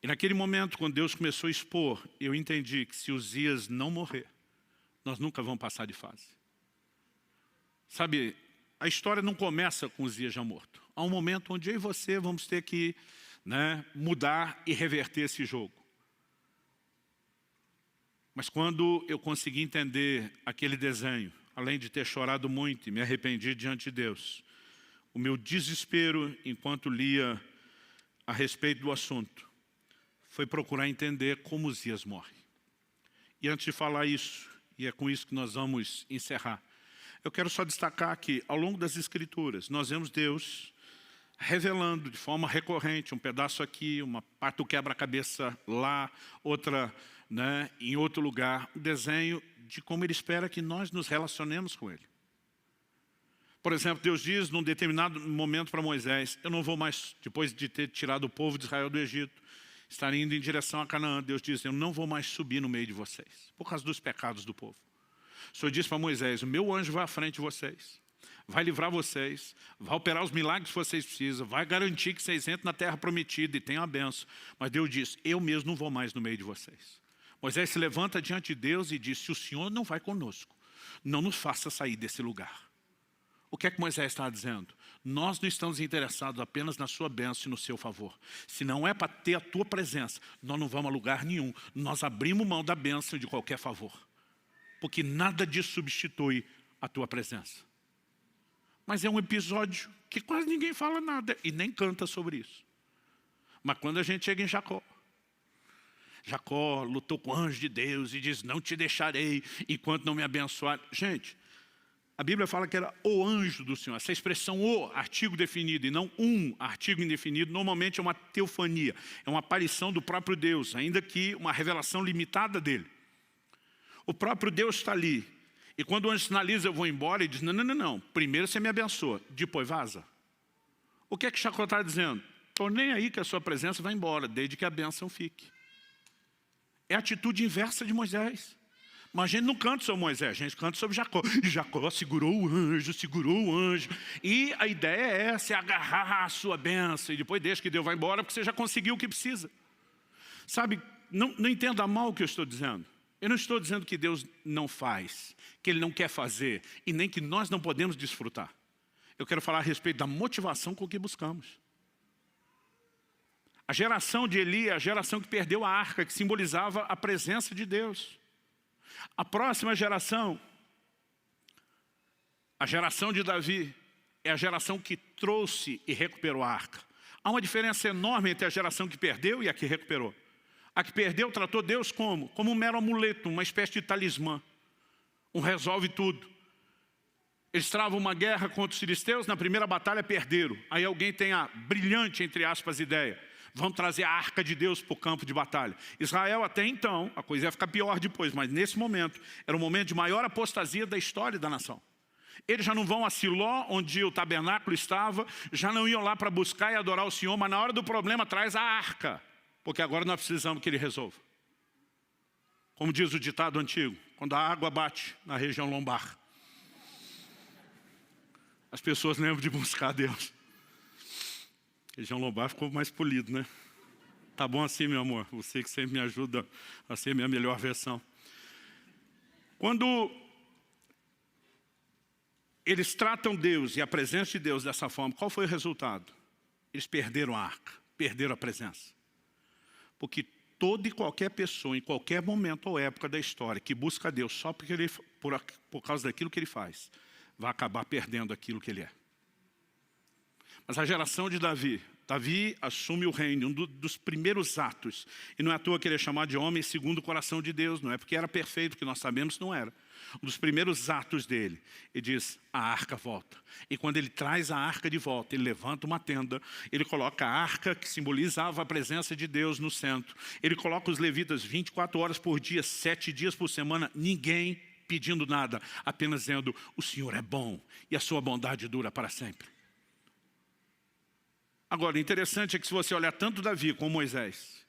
E naquele momento, quando Deus começou a expor, eu entendi que se Uzias não morrer, nós nunca vamos passar de fase. Sabe, a história não começa com Uzias já morto. Há um momento onde eu e você vamos ter que mudar e reverter esse jogo. Mas quando eu consegui entender aquele desenho, além de ter chorado muito e me arrependi diante de Deus, o meu desespero enquanto lia a respeito do assunto foi procurar entender como Uzias morre. E antes de falar isso, e é com isso que nós vamos encerrar, eu quero só destacar que, ao longo das Escrituras, nós vemos Deus revelando de forma recorrente, um pedaço aqui, uma parte do quebra-cabeça lá, outra em outro lugar, um desenho de como Ele espera que nós nos relacionemos com Ele. Por exemplo, Deus diz num determinado momento para Moisés, eu não vou mais, depois de ter tirado o povo de Israel do Egito, estar indo em direção a Canaã, Deus diz, eu não vou mais subir no meio de vocês, por causa dos pecados do povo. O Senhor disse para Moisés, o meu anjo vai à frente de vocês, vai livrar vocês, vai operar os milagres que vocês precisam, vai garantir que vocês entrem na terra prometida e tenham a bênção. Mas Deus diz, eu mesmo não vou mais no meio de vocês. Moisés se levanta diante de Deus e diz, se o Senhor não vai conosco, não nos faça sair desse lugar. O que é que Moisés está dizendo? Nós não estamos interessados apenas na sua bênção e no seu favor. Se não é para ter a tua presença, nós não vamos a lugar nenhum. Nós abrimos mão da bênção e de qualquer favor. Porque nada disso substitui a tua presença. Mas é um episódio que quase ninguém fala nada e nem canta sobre isso. Mas quando a gente chega em Jacó, Jacó lutou com o anjo de Deus e diz, não te deixarei enquanto não me abençoar. Gente, a Bíblia fala que era o anjo do Senhor. Essa expressão o, artigo definido, e não um artigo indefinido, normalmente é uma teofania. É uma aparição do próprio Deus, ainda que uma revelação limitada dele. O próprio Deus está ali. E quando o anjo sinaliza, eu vou embora, ele diz, não. Primeiro você me abençoa, depois vaza. O que é que Jacó está dizendo? Estou nem aí que a sua presença vai embora, desde que a bênção fique. É a atitude inversa de Moisés. Mas a gente não canta sobre Moisés, a gente canta sobre Jacó. E Jacó segurou o anjo. E a ideia é essa, é agarrar a sua bênção. E depois deixa que Deus vai embora, porque você já conseguiu o que precisa. Sabe, não entenda mal o que eu estou dizendo. Eu não estou dizendo que Deus não faz, que Ele não quer fazer, e nem que nós não podemos desfrutar. Eu quero falar a respeito da motivação com que buscamos. A geração de Eli é a geração que perdeu a arca, que simbolizava a presença de Deus. A próxima geração, a geração de Davi, é a geração que trouxe e recuperou a arca. Há uma diferença enorme entre a geração que perdeu e a que recuperou. A que perdeu tratou Deus como? Como um mero amuleto, uma espécie de talismã. Um resolve tudo. Eles travam uma guerra contra os filisteus, na primeira batalha perderam. Aí alguém tem a brilhante, entre aspas, ideia. Vão trazer a arca de Deus para o campo de batalha. Israel até então, a coisa ia ficar pior depois, mas nesse momento, era o momento de maior apostasia da história da nação. Eles já não vão a Siló, onde o tabernáculo estava, já não iam lá para buscar e adorar o Senhor, mas na hora do problema traz a arca, porque agora nós precisamos que Ele resolva. Como diz o ditado antigo, quando a água bate na região lombar, as pessoas lembram de buscar Deus. Região lombar ficou mais polido, né? Tá bom assim, meu amor. Você que sempre me ajuda a ser minha melhor versão. Quando eles tratam Deus e a presença de Deus dessa forma, qual foi o resultado? Eles perderam a arca, perderam a presença. Porque toda e qualquer pessoa, em qualquer momento ou época da história, que busca Deus só porque por causa daquilo que Ele faz, vai acabar perdendo aquilo que Ele é. Mas a geração de Davi assume o reino, um dos primeiros atos. E não é à toa que ele é chamado de homem segundo o coração de Deus, não é porque era perfeito, que nós sabemos que não era. Um dos primeiros atos dele, ele diz, a arca volta. E quando ele traz a arca de volta, ele levanta uma tenda, ele coloca a arca que simbolizava a presença de Deus no centro. Ele coloca os levitas 24 horas por dia, 7 dias por semana, ninguém pedindo nada, apenas dizendo, o Senhor é bom e a sua bondade dura para sempre. Agora, o interessante é que se você olhar tanto Davi como Moisés,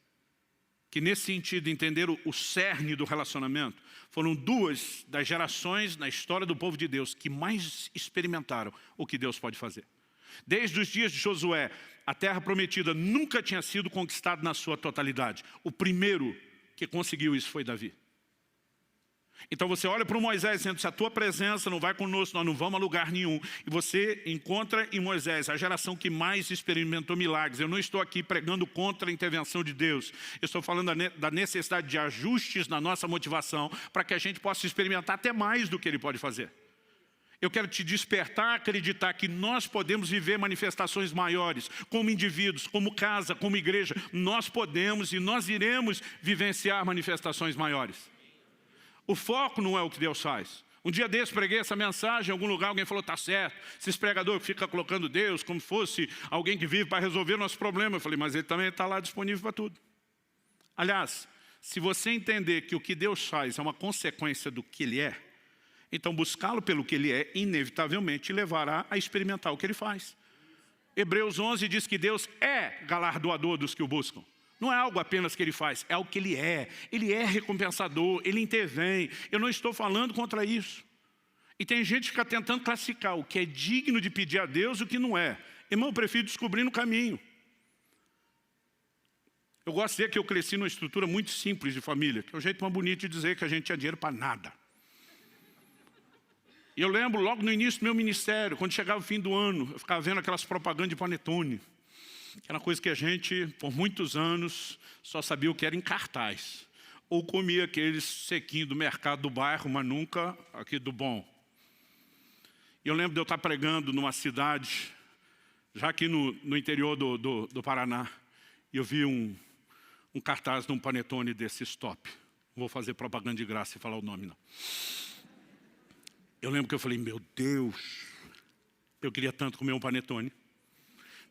que nesse sentido entenderam o cerne do relacionamento, foram duas das gerações na história do povo de Deus que mais experimentaram o que Deus pode fazer. Desde os dias de Josué, a terra prometida nunca tinha sido conquistada na sua totalidade. O primeiro que conseguiu isso foi Davi. Então você olha para o Moisés dizendo, se a tua presença não vai conosco, nós não vamos a lugar nenhum. E você encontra em Moisés a geração que mais experimentou milagres. Eu não estou aqui pregando contra a intervenção de Deus. Eu estou falando da necessidade de ajustes na nossa motivação para que a gente possa experimentar até mais do que Ele pode fazer. Eu quero te despertar a acreditar que nós podemos viver manifestações maiores, como indivíduos, como casa, como igreja. Nós podemos e nós iremos vivenciar manifestações maiores. O foco não é o que Deus faz. Um dia desse preguei essa mensagem em algum lugar, alguém falou, tá certo, esses pregadores ficam colocando Deus como fosse alguém que vive para resolver nosso problema. Eu falei, mas Ele também está lá disponível para tudo. Aliás, se você entender que o que Deus faz é uma consequência do que Ele é, então buscá-lo pelo que Ele é, inevitavelmente te levará a experimentar o que Ele faz. Hebreus 11 diz que Deus é galardoador dos que o buscam. Não é algo apenas que Ele faz, é o que Ele é. Ele é recompensador, Ele intervém. Eu não estou falando contra isso. E tem gente que fica tentando classificar o que é digno de pedir a Deus e o que não é. Irmão, eu prefiro descobrir no caminho. Eu gosto de dizer que eu cresci numa estrutura muito simples de família, que é o jeito mais bonito de dizer que a gente tinha dinheiro para nada. E eu lembro logo no início do meu ministério, quando chegava o fim do ano, eu ficava vendo aquelas propagandas de panetone. Que era uma coisa que a gente, por muitos anos, só sabia o que era em cartaz. Ou comia aqueles sequinhos do mercado do bairro, mas nunca aqui do bom. E eu lembro de eu estar pregando numa cidade, já aqui no interior do Paraná, e eu vi um cartaz de um panetone desse stop. Não vou fazer propaganda de graça e falar o nome, não. Eu lembro que eu falei, meu Deus, eu queria tanto comer um panetone.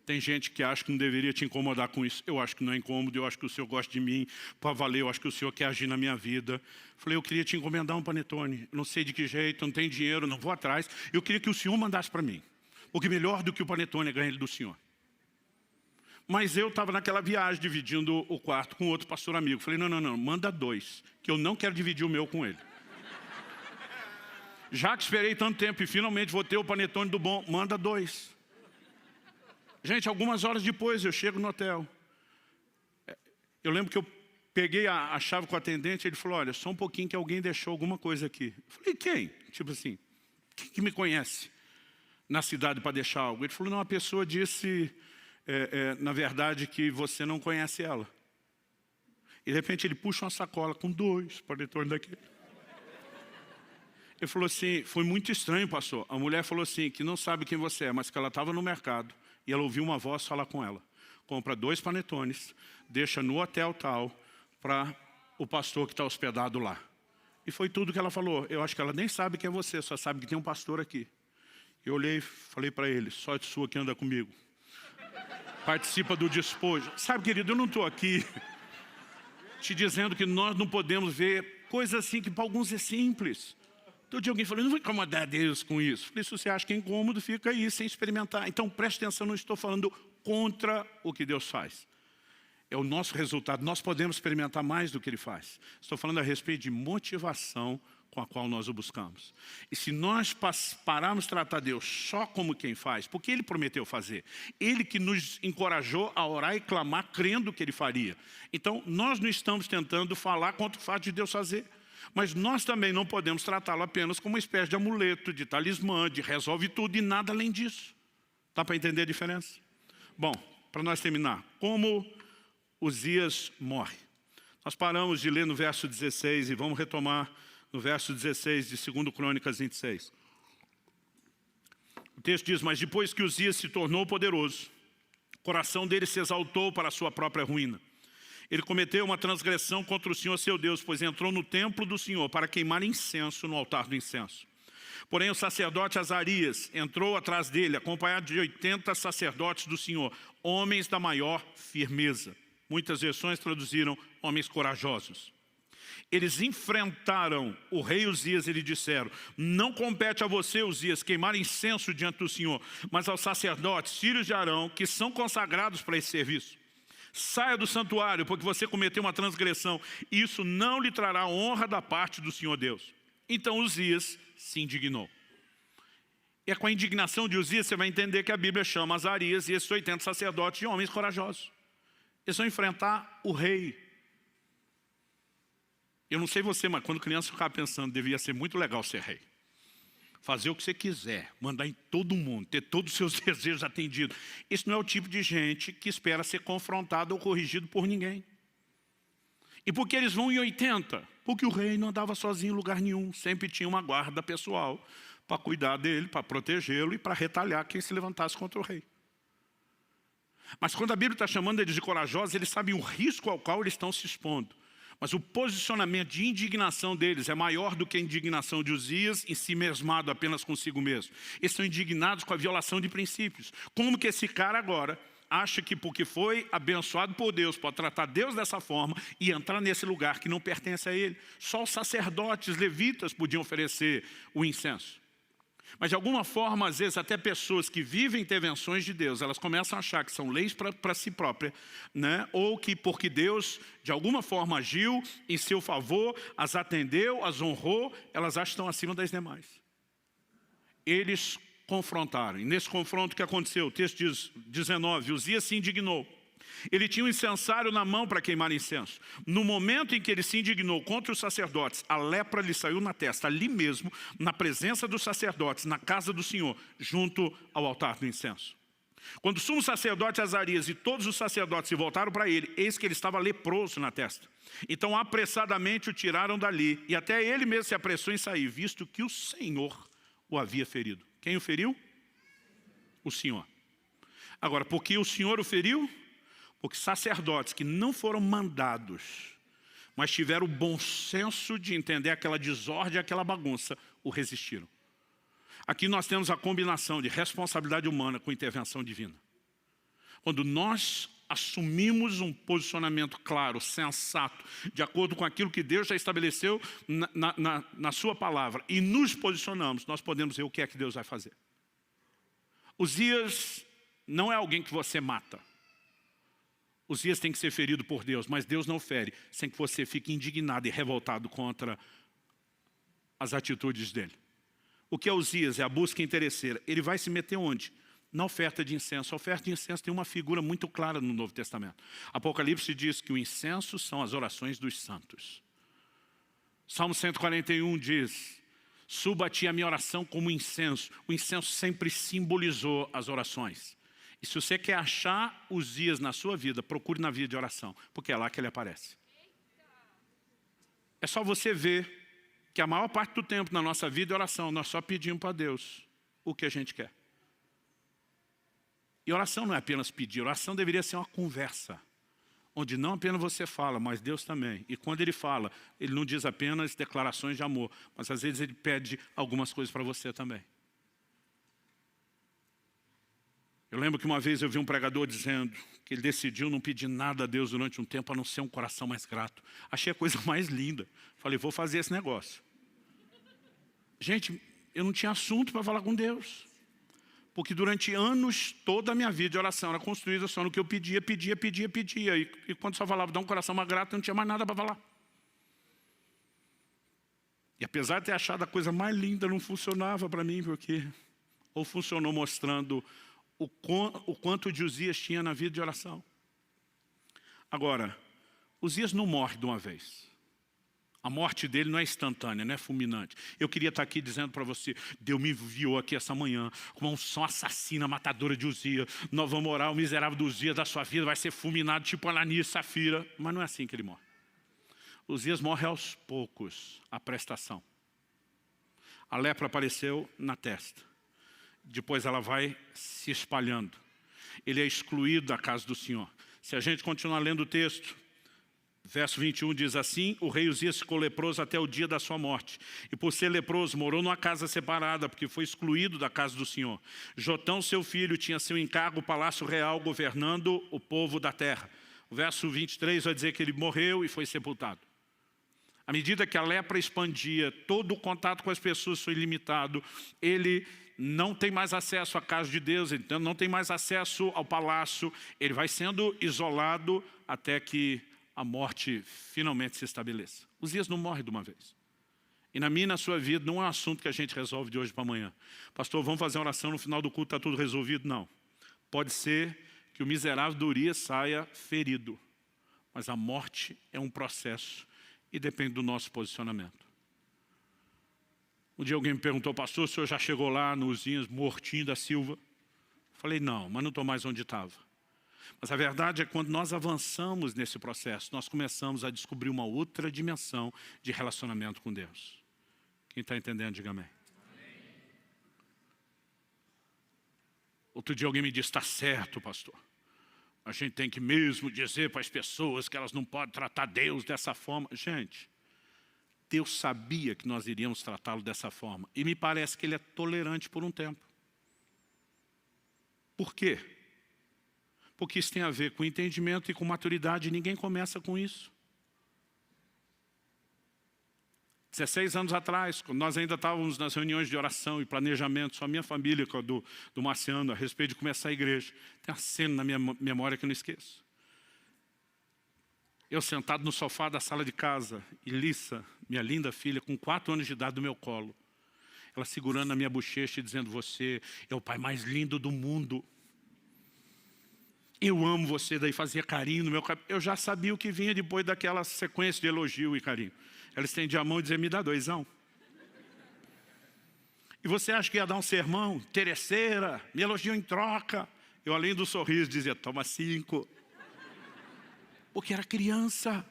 Tem gente que acha que não deveria te incomodar com isso. Eu acho que não é incômodo, eu acho que o Senhor gosta de mim para valer, eu acho que o Senhor quer agir na minha vida. Falei, eu queria te encomendar um panetone. Eu não sei de que jeito, não tenho dinheiro, não vou atrás. Eu queria que o Senhor mandasse para mim. Porque melhor do que o panetone é ganhar ele do Senhor. Mas eu estava naquela viagem, dividindo o quarto com outro pastor amigo. Falei, não, manda 2, que eu não quero dividir o meu com ele. Já que esperei tanto tempo e finalmente vou ter o panetone do bom, manda 2. Gente, algumas horas depois eu chego no hotel. Eu lembro que eu peguei a chave com o atendente, ele falou, olha, só um pouquinho que alguém deixou alguma coisa aqui. Eu falei, quem? Tipo assim, quem que me conhece na cidade para deixar algo? Ele falou, não, a pessoa disse, na verdade, que você não conhece ela. E de repente ele puxa uma sacola com 2 panetones daquele. Ele falou assim, foi muito estranho, pastor. A mulher falou assim, que não sabe quem você é, mas que ela estava no mercado. E ela ouviu uma voz falar com ela. Compra 2 panetones, deixa no hotel tal, para o pastor que está hospedado lá. E foi tudo que ela falou. Eu acho que ela nem sabe quem é você, só sabe que tem um pastor aqui. Eu olhei e falei para ele, sorte sua que anda comigo. Participa do despojo. Sabe, querido, eu não estou aqui te dizendo que nós não podemos ver coisas assim que para alguns é simples. Todo dia alguém falou, não vou incomodar Deus com isso. Falei, se você acha que é incômodo, fica aí sem experimentar. Então preste atenção, não estou falando contra o que Deus faz. É o nosso resultado, nós podemos experimentar mais do que Ele faz. Estou falando a respeito de motivação com a qual nós o buscamos. E se nós pararmos de tratar Deus só como quem faz, porque Ele prometeu fazer, Ele que nos encorajou a orar e clamar crendo que Ele faria. Então nós não estamos tentando falar contra o fato de Deus fazer. Mas nós também não podemos tratá-lo apenas como uma espécie de amuleto, de talismã, de resolve tudo e nada além disso. Dá para entender a diferença? Bom, para nós terminar, como Uzias morre. Nós paramos de ler no verso 16 e vamos retomar no verso 16 de 2 Crônicas 26. O texto diz, mas depois que Uzias se tornou poderoso, o coração dele se exaltou para a sua própria ruína. Ele cometeu uma transgressão contra o Senhor seu Deus, pois entrou no templo do Senhor para queimar incenso no altar do incenso. Porém o sacerdote Azarias entrou atrás dele, acompanhado de 80 sacerdotes do Senhor, homens da maior firmeza. Muitas versões traduziram homens corajosos. Eles enfrentaram o rei Uzias e lhe disseram, não compete a você, Uzias, queimar incenso diante do Senhor, mas aos sacerdotes, filhos de Arão, que são consagrados para esse serviço. Saia do santuário, porque você cometeu uma transgressão. Isso não lhe trará honra da parte do Senhor Deus. Então Uzias se indignou. E é com a indignação de Uzias você vai entender que a Bíblia chama Azarias e esses 80 sacerdotes de homens corajosos. Eles vão enfrentar o rei. Eu não sei você, mas quando criança eu ficava pensando, devia ser muito legal ser rei. Fazer o que você quiser, mandar em todo mundo, ter todos os seus desejos atendidos. Esse não é o tipo de gente que espera ser confrontado ou corrigido por ninguém. E por que eles vão em 80? Porque o rei não andava sozinho em lugar nenhum. Sempre tinha uma guarda pessoal para cuidar dele, para protegê-lo e para retalhar quem se levantasse contra o rei. Mas quando a Bíblia está chamando eles de corajosos, eles sabem o risco ao qual eles estão se expondo. Mas o posicionamento de indignação deles é maior do que a indignação de Uzias em si mesmado apenas consigo mesmo. Eles são indignados com a violação de princípios. Como que esse cara agora acha que porque foi abençoado por Deus, pode tratar Deus dessa forma e entrar nesse lugar que não pertence a ele? Só os sacerdotes levitas podiam oferecer o incenso. Mas de alguma forma, às vezes, até pessoas que vivem intervenções de Deus, elas começam a achar que são leis para si própria, né? Ou que porque Deus, de alguma forma, agiu em seu favor, as atendeu, as honrou, elas acham que estão acima das demais. Eles confrontaram. E nesse confronto, o que aconteceu? O texto diz, 19, Uzias se indignou. Ele tinha um incensário na mão para queimar incenso. No momento em que ele se indignou contra os sacerdotes, a lepra lhe saiu na testa, ali mesmo, na presença dos sacerdotes, na casa do Senhor, junto ao altar do incenso. Quando o sumo sacerdote Azarias e todos os sacerdotes se voltaram para ele, eis que ele estava leproso na testa. Então apressadamente o tiraram dali, e até ele mesmo se apressou em sair, visto que o Senhor o havia ferido. Quem o feriu? O Senhor. Agora, por que o Senhor o feriu? Porque sacerdotes que não foram mandados, mas tiveram o bom senso de entender aquela desordem, aquela bagunça, o resistiram. Aqui nós temos a combinação de responsabilidade humana com intervenção divina. Quando nós assumimos um posicionamento claro, sensato, de acordo com aquilo que Deus já estabeleceu na sua palavra, e nos posicionamos, nós podemos ver o que é que Deus vai fazer. Uzias não é alguém que você mata. Uzias tem que ser ferido por Deus, mas Deus não fere sem que você fique indignado e revoltado contra as atitudes dele. O que é Uzias? É a busca interesseira. Ele vai se meter onde? Na oferta de incenso. A oferta de incenso tem uma figura muito clara no Novo Testamento. Apocalipse diz que o incenso são as orações dos santos. Salmo 141 diz, suba a ti a minha oração como incenso. O incenso sempre simbolizou as orações. E se você quer achar Uzias na sua vida, procure na vida de oração, porque é lá que ele aparece. É só você ver que a maior parte do tempo na nossa vida é oração, nós só pedimos para Deus o que a gente quer. E oração não é apenas pedir, oração deveria ser uma conversa, onde não apenas você fala, mas Deus também. E quando Ele fala, Ele não diz apenas declarações de amor, mas às vezes Ele pede algumas coisas para você também. Eu lembro que uma vez eu vi um pregador dizendo que ele decidiu não pedir nada a Deus durante um tempo, a não ser um coração mais grato. Achei a coisa mais linda. Falei, vou fazer esse negócio. Gente, eu não tinha assunto para falar com Deus. Porque durante anos, toda a minha vida de oração era construída só no que eu pedia. E quando só falava, dá um coração mais grato, eu não tinha mais nada para falar. E apesar de ter achado a coisa mais linda, não funcionava para mim, porque ou funcionou mostrando o quanto de Uzias tinha na vida de oração. Agora, Uzias não morre de uma vez. A morte dele não é instantânea, não é fulminante. Eu queria estar aqui dizendo para você, Deus me enviou aqui essa manhã com uma unção assassina, matadora de Uzias. Nós vamos orar, o miserável do Uzias da sua vida vai ser fulminado, tipo Ananias e Safira. Mas não é assim que ele morre. Uzias morre aos poucos, a prestação. A lepra apareceu na testa. Depois ela vai se espalhando. Ele é excluído da casa do Senhor. Se a gente continuar lendo o texto, verso 21 diz assim, o rei Uzias ficou leproso até o dia da sua morte. E por ser leproso, morou numa casa separada, porque foi excluído da casa do Senhor. Jotão, seu filho, tinha seu encargo, o palácio real, governando o povo da terra. O verso 23 vai dizer que ele morreu e foi sepultado. À medida que a lepra expandia, todo o contato com as pessoas foi limitado. Ele não tem mais acesso à casa de Deus, então não tem mais acesso ao palácio. Ele vai sendo isolado até que a morte finalmente se estabeleça. Uzias não morre de uma vez. E na minha e na sua vida não é um assunto que a gente resolve de hoje para amanhã. Pastor, vamos fazer uma oração no final do culto, está tudo resolvido? Não. Pode ser que o miserável do Urias saia ferido. Mas a morte é um processo e depende do nosso posicionamento. Um dia alguém me perguntou, pastor, o senhor já chegou lá no Uzias mortinho da Silva? Falei, não, mas não estou mais onde estava. Mas a verdade é que quando nós avançamos nesse processo, nós começamos a descobrir uma outra dimensão de relacionamento com Deus. Quem está entendendo, diga amém. Outro dia alguém me disse, está certo, pastor. A gente tem que mesmo dizer para as pessoas que elas não podem tratar Deus dessa forma. Gente, Deus sabia que nós iríamos tratá-lo dessa forma. E me parece que Ele é tolerante por um tempo. Por quê? Porque isso tem a ver com entendimento e com maturidade. E ninguém começa com isso. 16 anos atrás, quando nós ainda estávamos nas reuniões de oração e planejamento, só a minha família, do Marciano, a respeito de começar a igreja, tem uma cena na minha memória que eu não esqueço. Eu sentado no sofá da sala de casa, e Lissa, minha linda filha, com 4 anos de idade no meu colo, ela segurando na minha bochecha e dizendo, você é o pai mais lindo do mundo. Eu amo você, daí fazia carinho no meu cabelo. Eu já sabia o que vinha depois daquela sequência de elogio e carinho. Ela estendia a mão e dizia, me dá 2. E você acha que ia dar um sermão? Interesseira, me elogiou em troca. Eu, além do sorriso, dizia, toma 5. Porque era criança.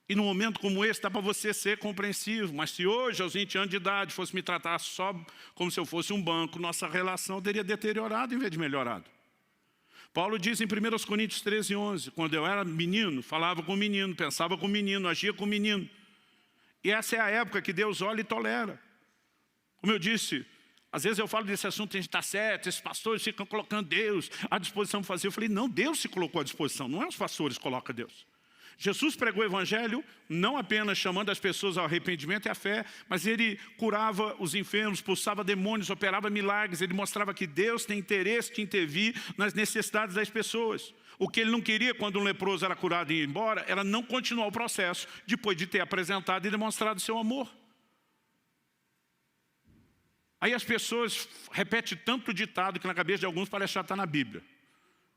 E num momento como esse, dá para você ser compreensivo. Mas se hoje, aos 20 anos de idade, fosse me tratar só como se eu fosse um banco, nossa relação teria deteriorado em vez de melhorado. Paulo diz em 1 Coríntios 13:11, quando eu era menino, falava com o menino, pensava com o menino, agia com o menino. E essa é a época que Deus olha e tolera. Como eu disse, às vezes eu falo desse assunto, a gente está certo, esses pastores ficam colocando Deus à disposição para fazer. Eu falei, não, Deus se colocou à disposição, não é os pastores que colocam Deus. Jesus pregou o evangelho não apenas chamando as pessoas ao arrependimento e à fé, mas ele curava os enfermos, expulsava demônios, operava milagres. Ele mostrava que Deus tem interesse de intervir nas necessidades das pessoas. O que ele não queria quando um leproso era curado e ia embora, era não continuar o processo depois de ter apresentado e demonstrado seu amor. Aí as pessoas repetem tanto ditado que na cabeça de alguns parece que já está na Bíblia.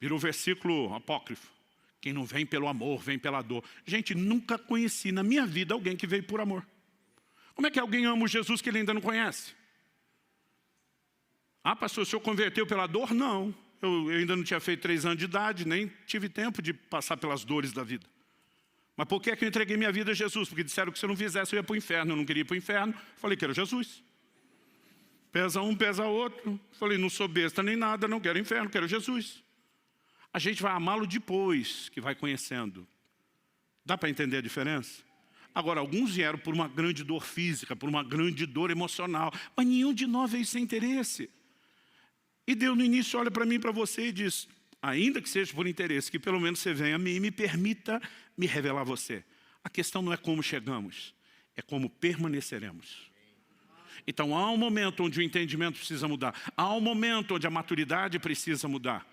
Virou versículo apócrifo. Quem não vem pelo amor, vem pela dor. Gente, nunca conheci na minha vida alguém que veio por amor. Como é que alguém ama o Jesus que ele ainda não conhece? Ah, pastor, o senhor converteu pela dor? Não. Eu ainda não tinha feito 3 anos de idade, nem tive tempo de passar pelas dores da vida. Mas por que é que eu entreguei minha vida a Jesus? Porque disseram que se eu não fizesse eu ia para o inferno. Eu não queria ir para o inferno. Falei que era Jesus. Pesa um, pesa outro. Falei, não sou besta nem nada, não quero inferno, quero Jesus. A gente vai amá-lo depois que vai conhecendo. Dá para entender a diferença? Agora, alguns vieram por uma grande dor física, por uma grande dor emocional, mas nenhum de nós veio sem interesse. E Deus no início olha para mim e para você e diz, ainda que seja por interesse, que pelo menos você venha a mim e me permita me revelar a você. A questão não é como chegamos, é como permaneceremos. Então há um momento onde o entendimento precisa mudar, há um momento onde a maturidade precisa mudar.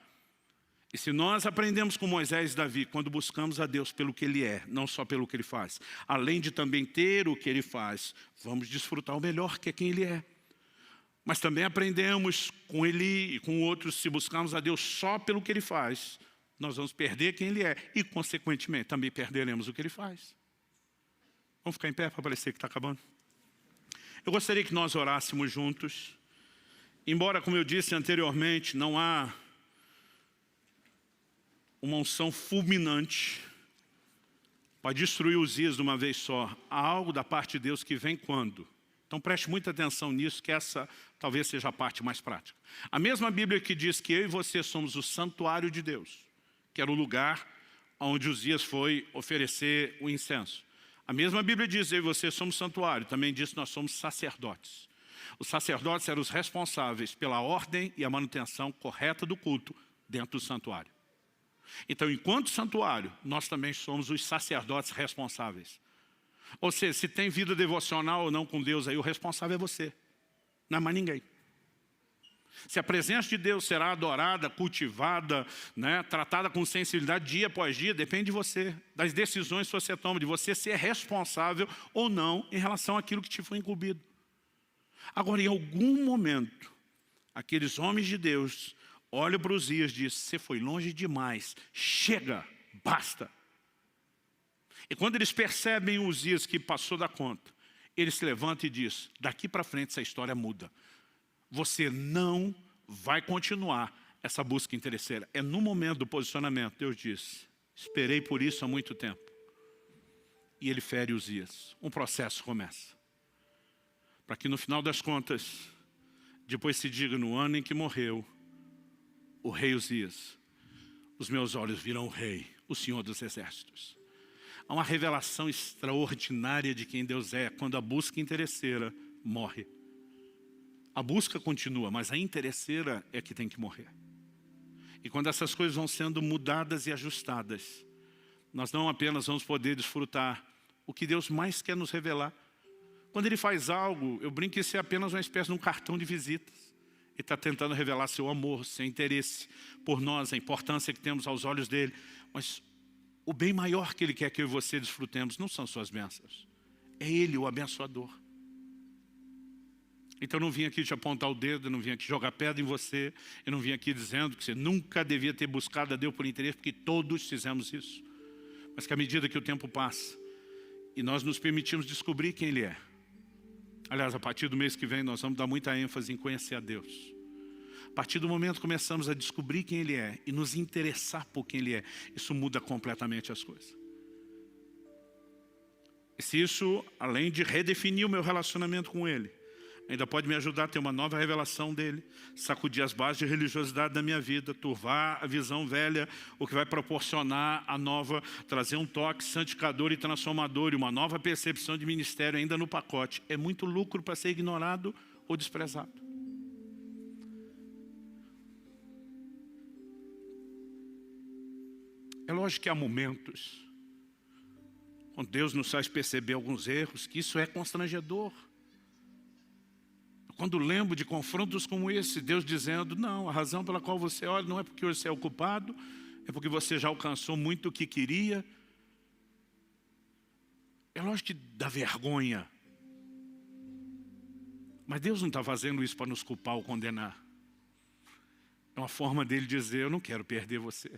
E se nós aprendemos com Moisés e Davi, quando buscamos a Deus pelo que Ele é, não só pelo que Ele faz, além de também ter o que Ele faz, vamos desfrutar o melhor que é quem Ele é. Mas também aprendemos com Ele e com outros, se buscarmos a Deus só pelo que Ele faz, nós vamos perder quem Ele é e, consequentemente, também perderemos o que Ele faz. Vamos ficar em pé para parecer que está acabando? Eu gostaria que nós orássemos juntos. Embora, como eu disse anteriormente, não há uma unção fulminante para destruir Uzias de uma vez só. Há algo da parte de Deus que vem quando? Então preste muita atenção nisso, que essa talvez seja a parte mais prática. A mesma Bíblia que diz que eu e você somos o santuário de Deus, que era o lugar onde Uzias foi oferecer o incenso. A mesma Bíblia diz que eu e você somos santuário, também diz que nós somos sacerdotes. Os sacerdotes eram os responsáveis pela ordem e a manutenção correta do culto dentro do santuário. Então, enquanto santuário, nós também somos os sacerdotes responsáveis. Ou seja, se tem vida devocional ou não com Deus, aí o responsável é você, não é mais ninguém. Se a presença de Deus será adorada, cultivada, né, tratada com sensibilidade dia após dia, depende de você, das decisões que você toma, de você ser responsável ou não em relação àquilo que te foi incumbido. Agora, em algum momento, aqueles homens de Deus olham para Uzias e dizem: você foi longe demais, chega, basta. E quando eles percebem Uzias que passou da conta, eles se levantam e dizem: daqui para frente essa história muda. Você não vai continuar essa busca interesseira. É no momento do posicionamento, Deus diz: esperei por isso há muito tempo. E ele fere Uzias. Um processo começa. Para que no final das contas, depois se diga: no ano em que morreu o rei Uzias, os meus olhos viram o rei, o Senhor dos Exércitos. Há uma revelação extraordinária de quem Deus é quando a busca interesseira morre. A busca continua, mas a interesseira é que tem que morrer. E quando essas coisas vão sendo mudadas e ajustadas, nós não apenas vamos poder desfrutar o que Deus mais quer nos revelar. Quando Ele faz algo, eu brinco que isso é apenas uma espécie de um cartão de visitas. Ele está tentando revelar seu amor, seu interesse por nós, a importância que temos aos olhos dEle. Mas o bem maior que Ele quer que eu e você desfrutemos não são suas bênçãos. É Ele o abençoador. Então eu não vim aqui te apontar o dedo, eu não vim aqui jogar pedra em você, eu não vim aqui dizendo que você nunca devia ter buscado a Deus por interesse, porque todos fizemos isso. Mas que à medida que o tempo passa e nós nos permitimos descobrir quem Ele é. Aliás, a partir do mês que vem nós vamos dar muita ênfase em conhecer a Deus. A partir do momento que começamos a descobrir quem Ele é e nos interessar por quem Ele é, isso muda completamente as coisas. E se isso, além de redefinir o meu relacionamento com Ele, ainda pode me ajudar a ter uma nova revelação dEle, sacudir as bases de religiosidade da minha vida, turvar a visão velha, o que vai proporcionar a nova, trazer um toque santificador e transformador e uma nova percepção de ministério ainda no pacote. É muito lucro para ser ignorado ou desprezado. É lógico que há momentos quando Deus nos faz perceber alguns erros, que isso é constrangedor. Quando lembro de confrontos como esse, Deus dizendo: não, a razão pela qual você olha não é porque você é ocupado, é porque você já alcançou muito o que queria. É lógico que dá vergonha. Mas Deus não está fazendo isso para nos culpar ou condenar. É uma forma dele dizer: eu não quero perder você.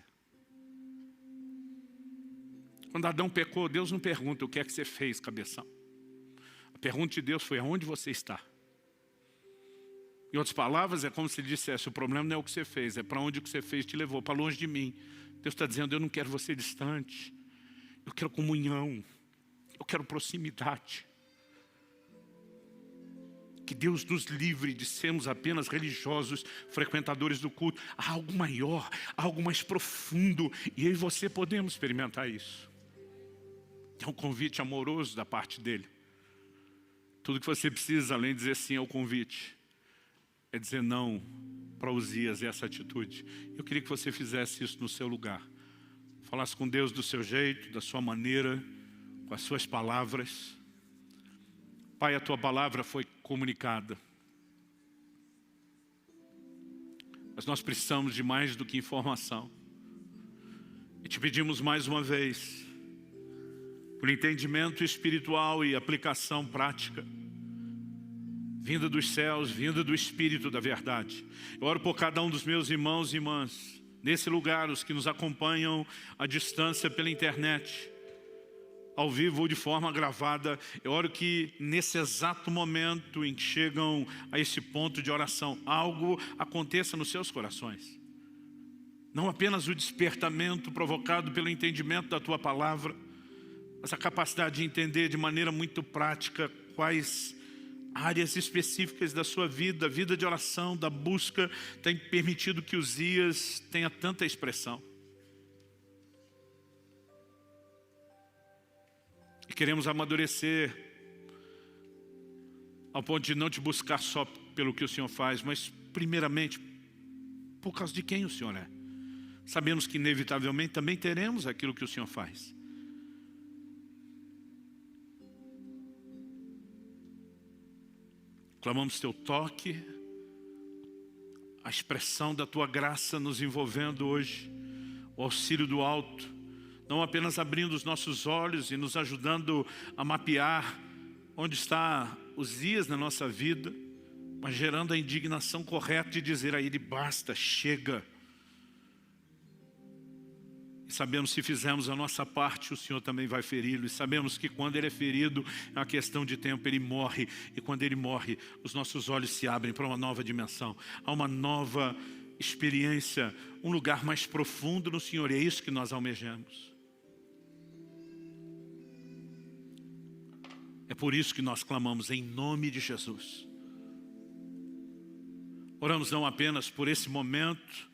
Quando Adão pecou, Deus não pergunta: o que é que você fez, cabeção? A pergunta de Deus foi: aonde você está? Em outras palavras, é como se ele dissesse: o problema não é o que você fez, é para onde o que você fez te levou, para longe de mim. Deus está dizendo: eu não quero você distante, eu quero comunhão, eu quero proximidade. Que Deus nos livre de sermos apenas religiosos, frequentadores do culto. Há algo maior, há algo mais profundo, e eu e você podemos experimentar isso. É um convite amoroso da parte dele. Tudo que você precisa, além de dizer sim ao convite, é dizer não para Uzias e essa atitude. Eu queria que você fizesse isso no seu lugar. Falasse com Deus do seu jeito, da sua maneira, com as suas palavras. Pai, a tua palavra foi comunicada. Mas nós precisamos de mais do que informação. E te pedimos mais uma vez, por entendimento espiritual e aplicação prática, vinda dos céus, vinda do Espírito da verdade. Eu oro por cada um dos meus irmãos e irmãs, nesse lugar, os que nos acompanham à distância pela internet, ao vivo ou de forma gravada. Eu oro que nesse exato momento em que chegam a esse ponto de oração, algo aconteça nos seus corações. Não apenas o despertamento provocado pelo entendimento da tua palavra, mas a capacidade de entender de maneira muito prática quais áreas específicas da sua vida, a vida de oração, da busca, tem permitido que Uzias tenha tanta expressão. E queremos amadurecer ao ponto de não te buscar só pelo que o Senhor faz, mas primeiramente por causa de quem o Senhor é. Sabemos que inevitavelmente também teremos aquilo que o Senhor faz. Clamamos Teu toque, a expressão da Tua graça nos envolvendo hoje, o auxílio do alto, não apenas abrindo os nossos olhos e nos ajudando a mapear onde estão os dias na nossa vida, mas gerando a indignação correta de dizer a Ele, basta, chega. E sabemos, se fizermos a nossa parte, o Senhor também vai feri-lo. E sabemos que quando Ele é ferido, é uma questão de tempo, Ele morre. E quando Ele morre, os nossos olhos se abrem para uma nova dimensão. Há uma nova experiência, um lugar mais profundo no Senhor. E é isso que nós almejamos. É por isso que nós clamamos em nome de Jesus. Oramos não apenas por esse momento,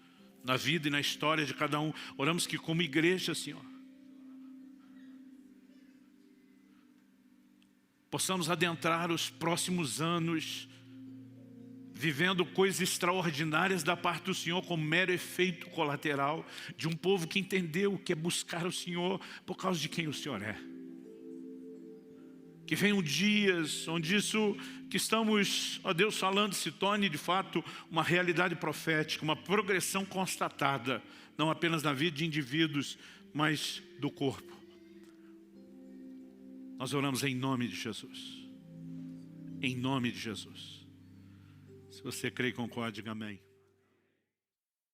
na vida e na história de cada um. Oramos que como igreja, Senhor, possamos adentrar os próximos anos, vivendo coisas extraordinárias da parte do Senhor, como mero efeito colateral de um povo que entendeu o que é buscar o Senhor por causa de quem o Senhor é. Que venham dias onde isso que estamos, ó Deus, falando se torne de fato uma realidade profética, uma progressão constatada, não apenas na vida de indivíduos, mas do corpo. Nós oramos em nome de Jesus. Em nome de Jesus. Se você crê e concorda, diga amém.